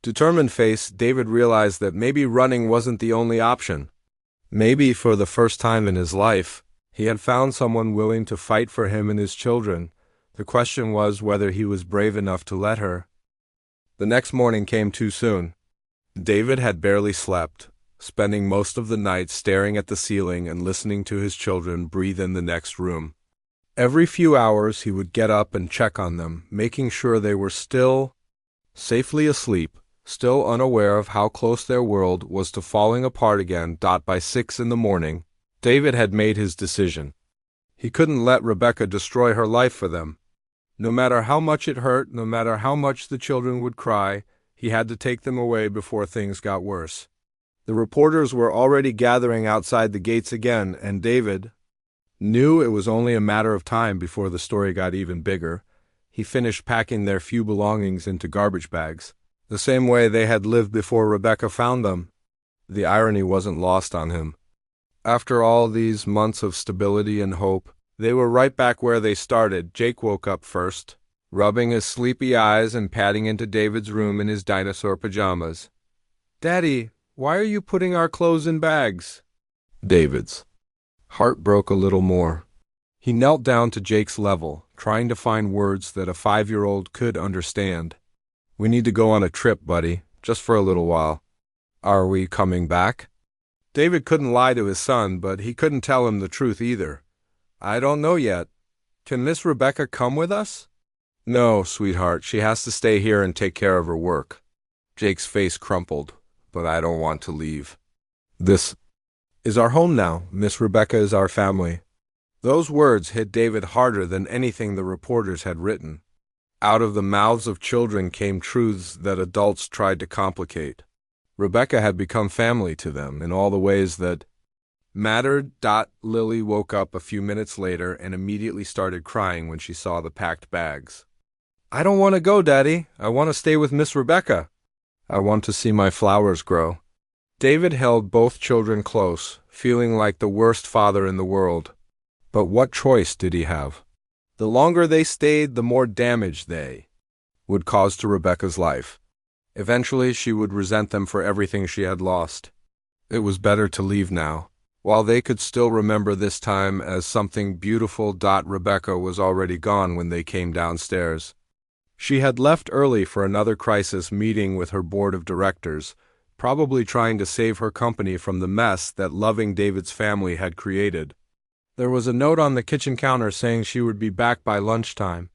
determined face, David realized that maybe running wasn't the only option. Maybe for the first time in his life, he had found someone willing to fight for him and his children. The question was whether he was brave enough to let her. The next morning came too soon. David had barely slept, spending most of the night staring at the ceiling and listening to his children breathe in the next room. Every few hours he would get up and check on them, making sure they were still safely asleep, still unaware of how close their world was to falling apart again. By 6 in the morning, David had made his decision. He couldn't let Rebecca destroy her life for them. No matter how much it hurt, no matter how much the children would cry, he had to take them away before things got worse. The reporters were already gathering outside the gates again, and David knew it was only a matter of time before the story got even bigger. He finished packing their few belongings into garbage bags, the same way they had lived before Rebecca found them. The irony wasn't lost on him. After all these months of stability and hope, they were right back where they started. Jake woke up first, rubbing his sleepy eyes and padding into David's room in his dinosaur pajamas. Daddy, why are you putting our clothes in bags? David's Hart broke a little more. He knelt down to Jake's level, trying to find words that a 5-year-old could understand. "We need to go on a trip, buddy, just for a little while." "Are we coming back?" David couldn't lie to his son, but he couldn't tell him the truth either. "I don't know yet. Can Miss Rebecca come with us?" "No, sweetheart, she has to stay here and take care of her work." Jake's face crumpled. "But I don't want to leave. This is our home now. Miss Rebecca is our family." Those words hit David harder than anything the reporters had written. Out of the mouths of children came truths that adults tried to complicate. Rebecca had become family to them in all the ways that mattered. Lily woke up a few minutes later and immediately started crying when she saw the packed bags. "I don't want to go, Daddy. I want to stay with Miss Rebecca. I want to see my flowers grow." David held both children close, feeling like the worst father in the world. But what choice did he have? The longer they stayed, the more damage they would cause to Rebecca's life. Eventually, she would resent them for everything she had lost. It was better to leave now, while they could still remember this time as something beautiful. Rebecca was already gone when they came downstairs. She had left early for another crisis meeting with her board of directors, probably trying to save her company from the mess that loving David's family had created. There was a note on the kitchen counter saying she would be back by lunchtime.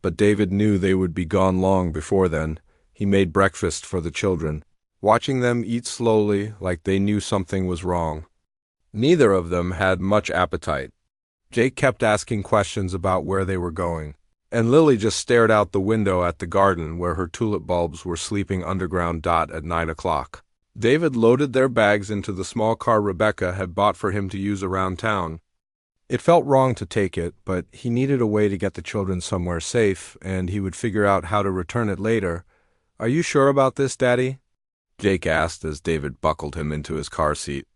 But David knew they would be gone long before then. He made breakfast for the children, watching them eat slowly like they knew something was wrong. Neither of them had much appetite. Jake kept asking questions about where they were going, and Lily just stared out the window at the garden where her tulip bulbs were sleeping underground. At 9 o'clock. David loaded their bags into the small car Rebecca had bought for him to use around town. It felt wrong to take it, but he needed a way to get the children somewhere safe, and he would figure out how to return it later. "Are you sure about this, Daddy?" Jake asked as David buckled him into his car seat.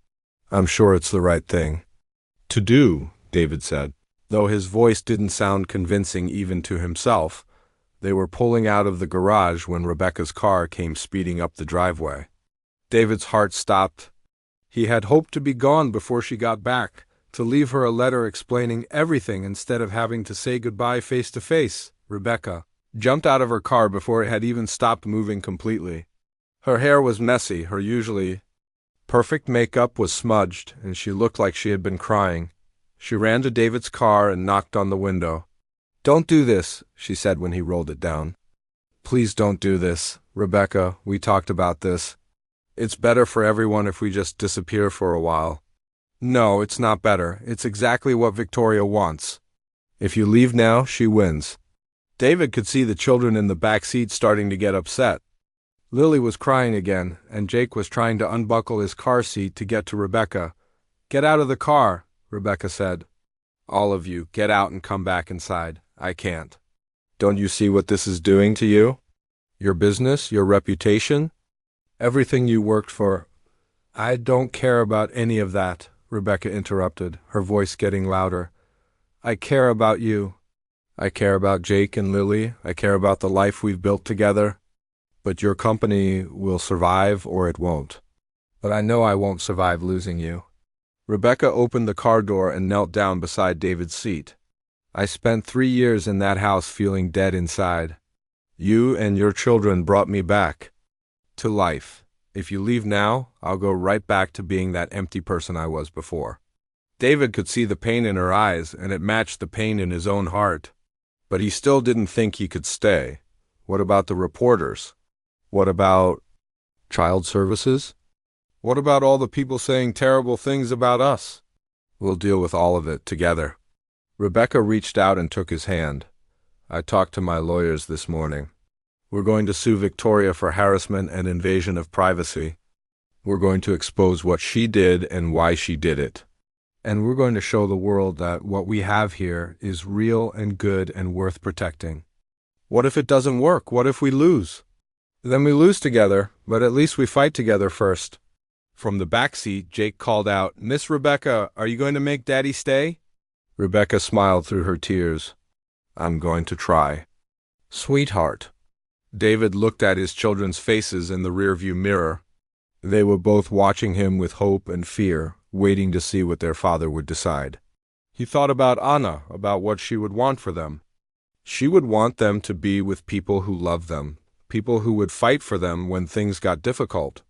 "I'm sure it's the right thing to do," David said, though his voice didn't sound convincing even to himself. They were pulling out of the garage when Rebecca's car came speeding up the driveway. David's heart stopped. He had hoped to be gone before she got back, to leave her a letter explaining everything instead of having to say goodbye face to face. Rebecca jumped out of her car before it had even stopped moving completely. Her hair was messy, her usually perfect makeup was smudged, and she looked like she had been crying. She ran to David's car and knocked on the window. "Don't do this," she said when he rolled it down. "Please don't do this, Rebecca, we talked about this. It's better for everyone if we just disappear for a while." "No, it's not better. It's exactly what Victoria wants. If you leave now, she wins." David could see the children in the back seat starting to get upset. Lily was crying again, and Jake was trying to unbuckle his car seat to get to Rebecca. "Get out of the car," Rebecca said. "All of you, get out and come back inside. I can't. Don't you see what this is doing to you? Your business, your reputation, everything you worked for." "I don't care about any of that," Rebecca interrupted, her voice getting louder. "I care about you. I care about Jake and Lily. I care about the life we've built together. But your company will survive or it won't. But I know I won't survive losing you." Rebecca opened the car door and knelt down beside David's seat. "I spent 3 years in that house feeling dead inside. You and your children brought me back to life. If you leave now, I'll go right back to being that empty person I was before." David could see the pain in her eyes, and it matched the pain in his own heart. But he still didn't think he could stay. What about the reporters? What about child services? What about all the people saying terrible things about us? "We'll deal with all of it together." Rebecca reached out and took his hand. "I talked to my lawyers this morning. We're going to sue Victoria for harassment and invasion of privacy. We're going to expose what she did and why she did it. And we're going to show the world that what we have here is real and good and worth protecting. What if it doesn't work? What if we lose? Then we lose together, but at least we fight together first." From the back seat, Jake called out, "Miss Rebecca, are you going to make Daddy stay?" Rebecca smiled through her tears. "I'm going to try." "Sweetheart." David looked at his children's faces in the rearview mirror. They were both watching him with hope and fear, waiting to see what their father would decide. He thought about Anna, about what she would want for them. She would want them to be with people who love them, people who would fight for them when things got difficult.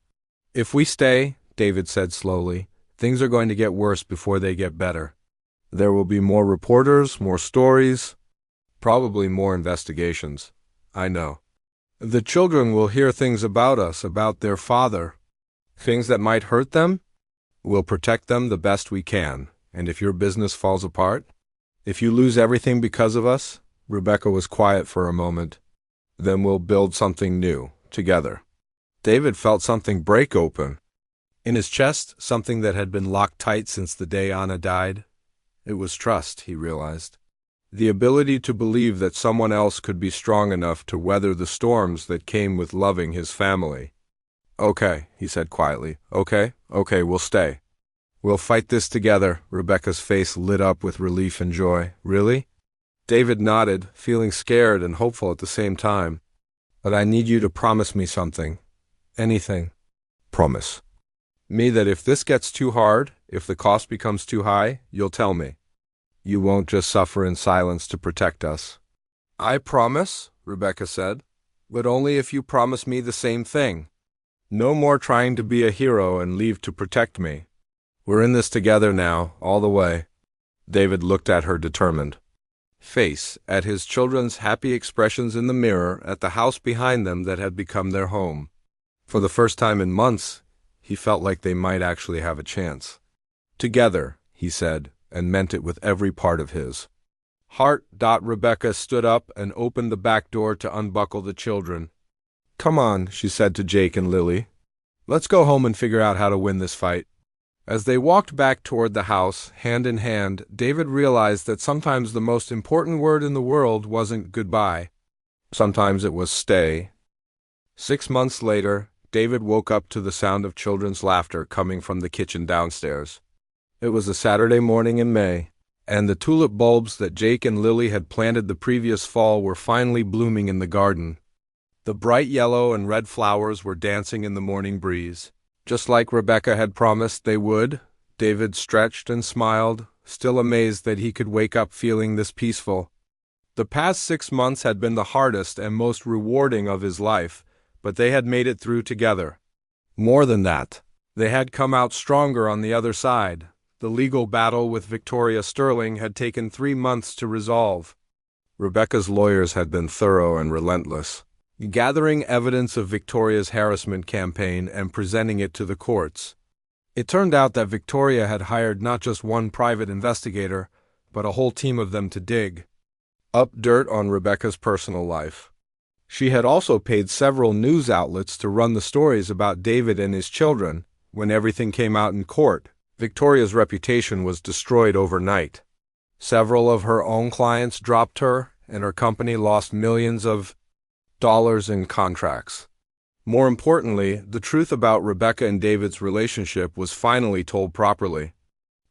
If we stay, David said slowly, things are going to get worse before they get better. There will be more reporters, more stories, probably more investigations. I know. The children will hear things about us, about their father. Things that might hurt them? We'll protect them the best we can. And if your business falls apart? If you lose everything because of us? Rebecca was quiet for a moment. Then we'll build something new, together. David felt something break open. In his chest, something that had been locked tight since the day Anna died. It was trust, he realized. The ability to believe that someone else could be strong enough to weather the storms that came with loving his family. Okay, he said quietly. Okay, we'll stay. We'll fight this together. Rebecca's face lit up with relief and joy. Really? David nodded, feeling scared and hopeful at the same time. But I need you to promise me something. Anything. Promise. Me that if this gets too hard, if the cost becomes too high, you'll tell me. You won't just suffer in silence to protect us. I promise, Rebecca said, but only if you promise me the same thing. No more trying to be a hero and leave to protect me. We're in this together now, all the way. David looked at her determined face, at his children's happy expressions in the mirror, at the house behind them that had become their home. For the first time in months, he felt like they might actually have a chance. Together, he said, and meant it with every part of his heart. Rebecca stood up and opened the back door to unbuckle the children. Come on, she said to Jake and Lily. Let's go home and figure out how to win this fight. As they walked back toward the house, hand in hand, David realized that sometimes the most important word in the world wasn't goodbye. Sometimes it was stay. 6 months later, David woke up to the sound of children's laughter coming from the kitchen downstairs. It was a Saturday morning in May, and the tulip bulbs that Jake and Lily had planted the previous fall were finally blooming in the garden. The bright yellow and red flowers were dancing in the morning breeze. Just like Rebecca had promised they would, David stretched and smiled, still amazed that he could wake up feeling this peaceful. The past 6 months had been the hardest and most rewarding of his life, but they had made it through together. More than that, they had come out stronger on the other side. The legal battle with Victoria Sterling had taken 3 months to resolve. Rebecca's lawyers had been thorough and relentless, gathering evidence of Victoria's harassment campaign and presenting it to the courts. It turned out that Victoria had hired not just one private investigator, but a whole team of them to dig up dirt on Rebecca's personal life. She had also paid several news outlets to run the stories about David and his children. When everything came out in court, Victoria's reputation was destroyed overnight. Several of her own clients dropped her, and her company lost millions of dollars in contracts. More importantly, the truth about Rebecca and David's relationship was finally told properly.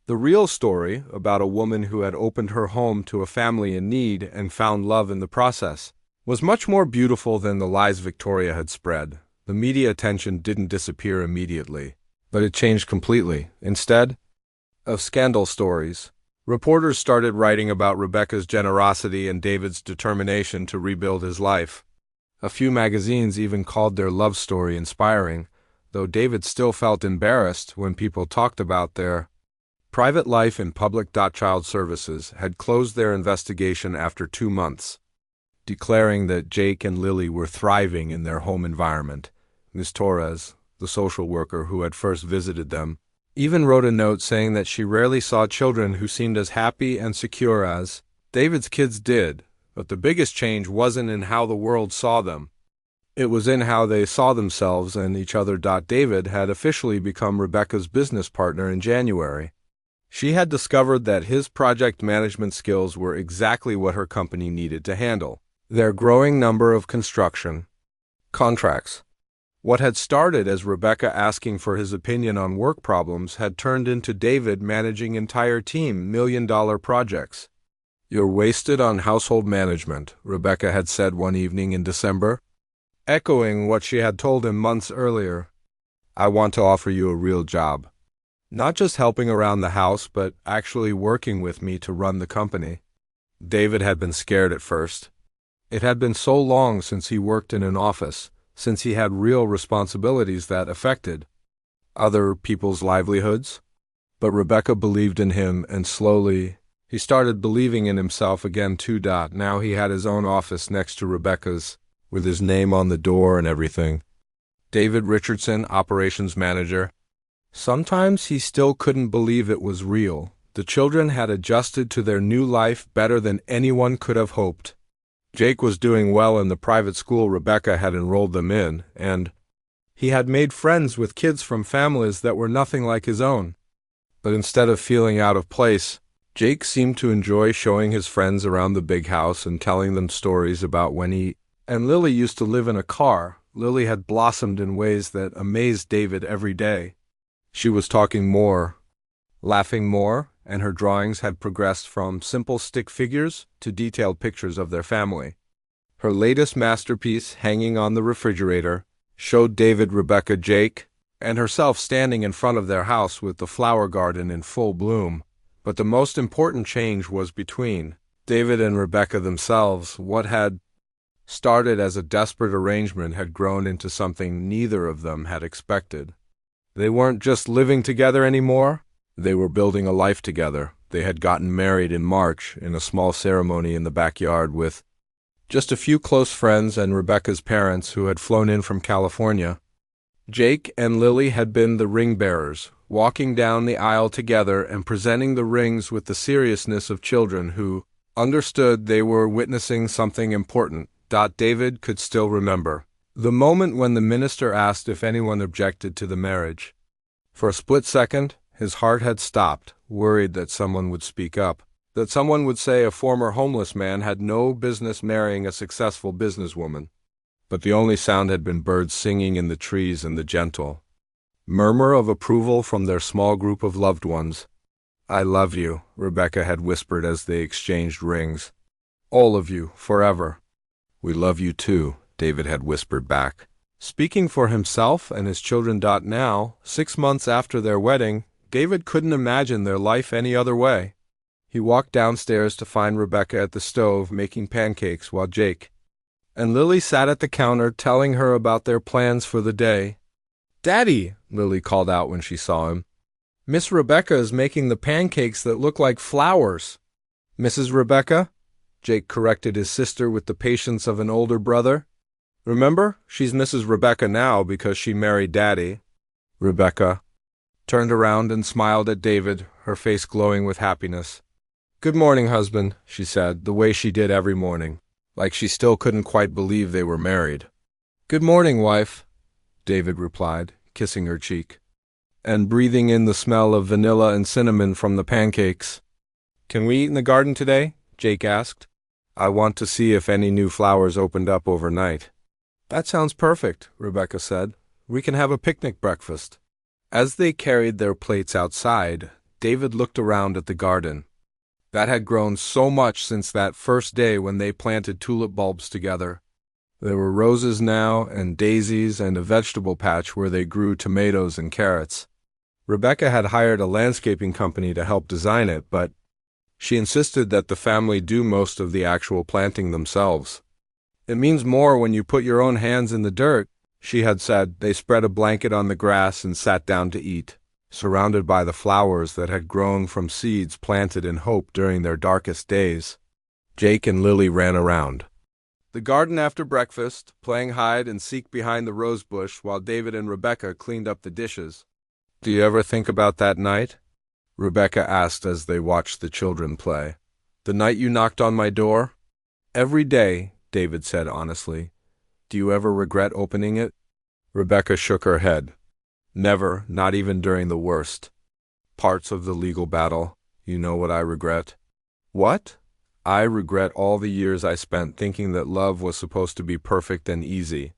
The real story, about a woman who had opened her home to a family in need and found love in the process, was much more beautiful than the lies Victoria had spread. The media attention didn't disappear immediately, but it changed completely. Instead of scandal stories, reporters started writing about Rebecca's generosity and David's determination to rebuild his life. A few magazines even called their love story inspiring, though David still felt embarrassed when people talked about their private life in public. Child Services had closed their investigation after 2 months, declaring that Jake and Lily were thriving in their home environment. Ms. Torres, the social worker who had first visited them, even wrote a note saying that she rarely saw children who seemed as happy and secure as David's kids did. But the biggest change wasn't in how the world saw them. It was in how they saw themselves and each other. David had officially become Rebecca's business partner in January. She had discovered that his project management skills were exactly what her company needed to handle their growing number of construction contracts. What had started as Rebecca asking for his opinion on work problems had turned into David managing entire team million-dollar projects. You're wasted on household management, Rebecca had said one evening in December, echoing what she had told him months earlier. I want to offer you a real job. Not just helping around the house, but actually working with me to run the company. David had been scared at first. It had been so long since he worked in an office, since he had real responsibilities that affected other people's livelihoods. But Rebecca believed in him, and slowly he started believing in himself again too. Now he had his own office next to Rebecca's, with his name on the door and everything. David Richardson, operations manager. Sometimes he still couldn't believe it was real. The children had adjusted to their new life better than anyone could have hoped. Jake was doing well in the private school Rebecca had enrolled them in, and he had made friends with kids from families that were nothing like his own. But instead of feeling out of place, Jake seemed to enjoy showing his friends around the big house and telling them stories about when he and Lily used to live in a car. Lily had blossomed in ways that amazed David every day. She was talking more, laughing more, and her drawings had progressed from simple stick figures to detailed pictures of their family. Her latest masterpiece, hanging on the refrigerator, showed David, Rebecca, Jake, and herself standing in front of their house with the flower garden in full bloom. But the most important change was between David and Rebecca themselves. What had started as a desperate arrangement had grown into something neither of them had expected. They weren't just living together anymore. They were building a life together. They had gotten married in March in a small ceremony in the backyard with just a few close friends and Rebecca's parents who had flown in from California. Jake and Lily had been the ring bearers, walking down the aisle together and presenting the rings with the seriousness of children who understood they were witnessing something important. David could still remember the moment when the minister asked if anyone objected to the marriage. For a split second, his heart had stopped, worried that someone would speak up, that someone would say a former homeless man had no business marrying a successful businesswoman. But the only sound had been birds singing in the trees and the gentle murmur of approval from their small group of loved ones. "I love you," Rebecca had whispered as they exchanged rings. "All of you, forever." "We love you too," David had whispered back. Speaking for himself and his children. Now, 6 months after their wedding, David couldn't imagine their life any other way. He walked downstairs to find Rebecca at the stove making pancakes while Jake and Lily sat at the counter telling her about their plans for the day. "Daddy," Lily called out when she saw him. "Miss Rebecca is making the pancakes that look like flowers." "Mrs. Rebecca?" Jake corrected his sister with the patience of an older brother. "Remember, she's Mrs. Rebecca now because she married Daddy." Rebecca turned around and smiled at David, her face glowing with happiness. "Good morning, husband," she said, the way she did every morning, like she still couldn't quite believe they were married. "Good morning, wife," David replied, kissing her cheek, and breathing in the smell of vanilla and cinnamon from the pancakes. "Can we eat in the garden today?" Jake asked. "I want to see if any new flowers opened up overnight." "That sounds perfect," Rebecca said. "We can have a picnic breakfast." As they carried their plates outside, David looked around at the garden. That had grown so much since that first day when they planted tulip bulbs together. There were roses now, and daisies, and a vegetable patch where they grew tomatoes and carrots. Rebecca had hired a landscaping company to help design it, but she insisted that the family do most of the actual planting themselves. "It means more when you put your own hands in the dirt," she had said. They spread a blanket on the grass and sat down to eat, surrounded by the flowers that had grown from seeds planted in hope during their darkest days. Jake and Lily ran around the garden after breakfast, playing hide and seek behind the rose bush while David and Rebecca cleaned up the dishes. "Do you ever think about that night?" Rebecca asked as they watched the children play. "The night you knocked on my door?" "Every day," David said honestly. "Do you ever regret opening it?" Rebecca shook her head. "Never, not even during the worst parts of the legal battle. You know what I regret?" "What?" "I regret all the years I spent thinking that love was supposed to be perfect and easy.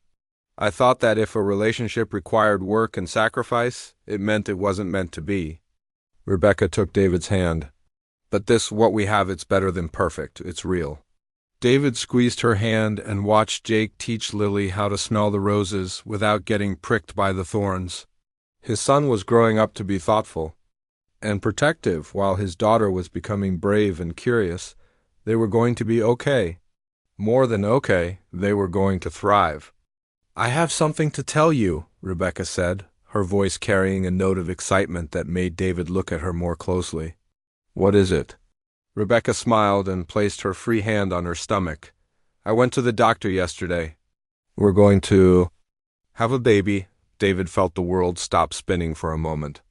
I thought that if a relationship required work and sacrifice, it meant it wasn't meant to be." Rebecca took David's hand. "But this, what we have, it's better than perfect. It's real." David squeezed her hand and watched Jake teach Lily how to smell the roses without getting pricked by the thorns. His son was growing up to be thoughtful. and protective while his daughter was becoming brave and curious. They were going to be okay. More than okay, they were going to thrive. "I have something to tell you," Rebecca said, her voice carrying a note of excitement that made David look at her more closely. "What is it?" Rebecca smiled and placed her free hand on her stomach. "I went to the doctor yesterday. We're going to have a baby." David felt the world stop spinning for a moment.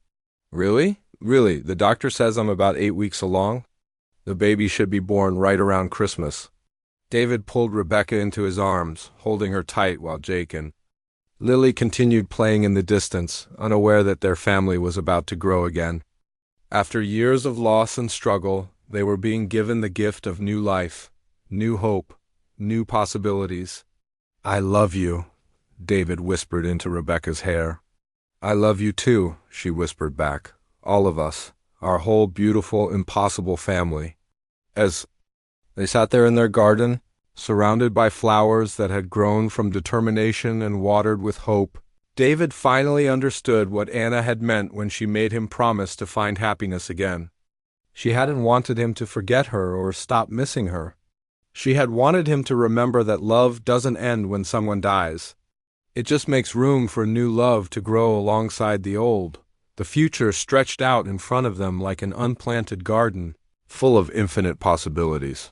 "Really? Really? The doctor says I'm about 8 weeks along? The baby should be born right around Christmas." David pulled Rebecca into his arms, holding her tight while Jake and Lily continued playing in the distance, unaware that their family was about to grow again. After years of loss and struggle, they were being given the gift of new life, new hope, new possibilities. "I love you," David whispered into Rebecca's hair. "I love you too," she whispered back. "All of us, our whole beautiful, impossible family." As they sat there in their garden, surrounded by flowers that had grown from determination and watered with hope, David finally understood what Anna had meant when she made him promise to find happiness again. She hadn't wanted him to forget her or stop missing her. She had wanted him to remember that love doesn't end when someone dies. It just makes room for new love to grow alongside the old, the future stretched out in front of them like an unplanted garden, full of infinite possibilities.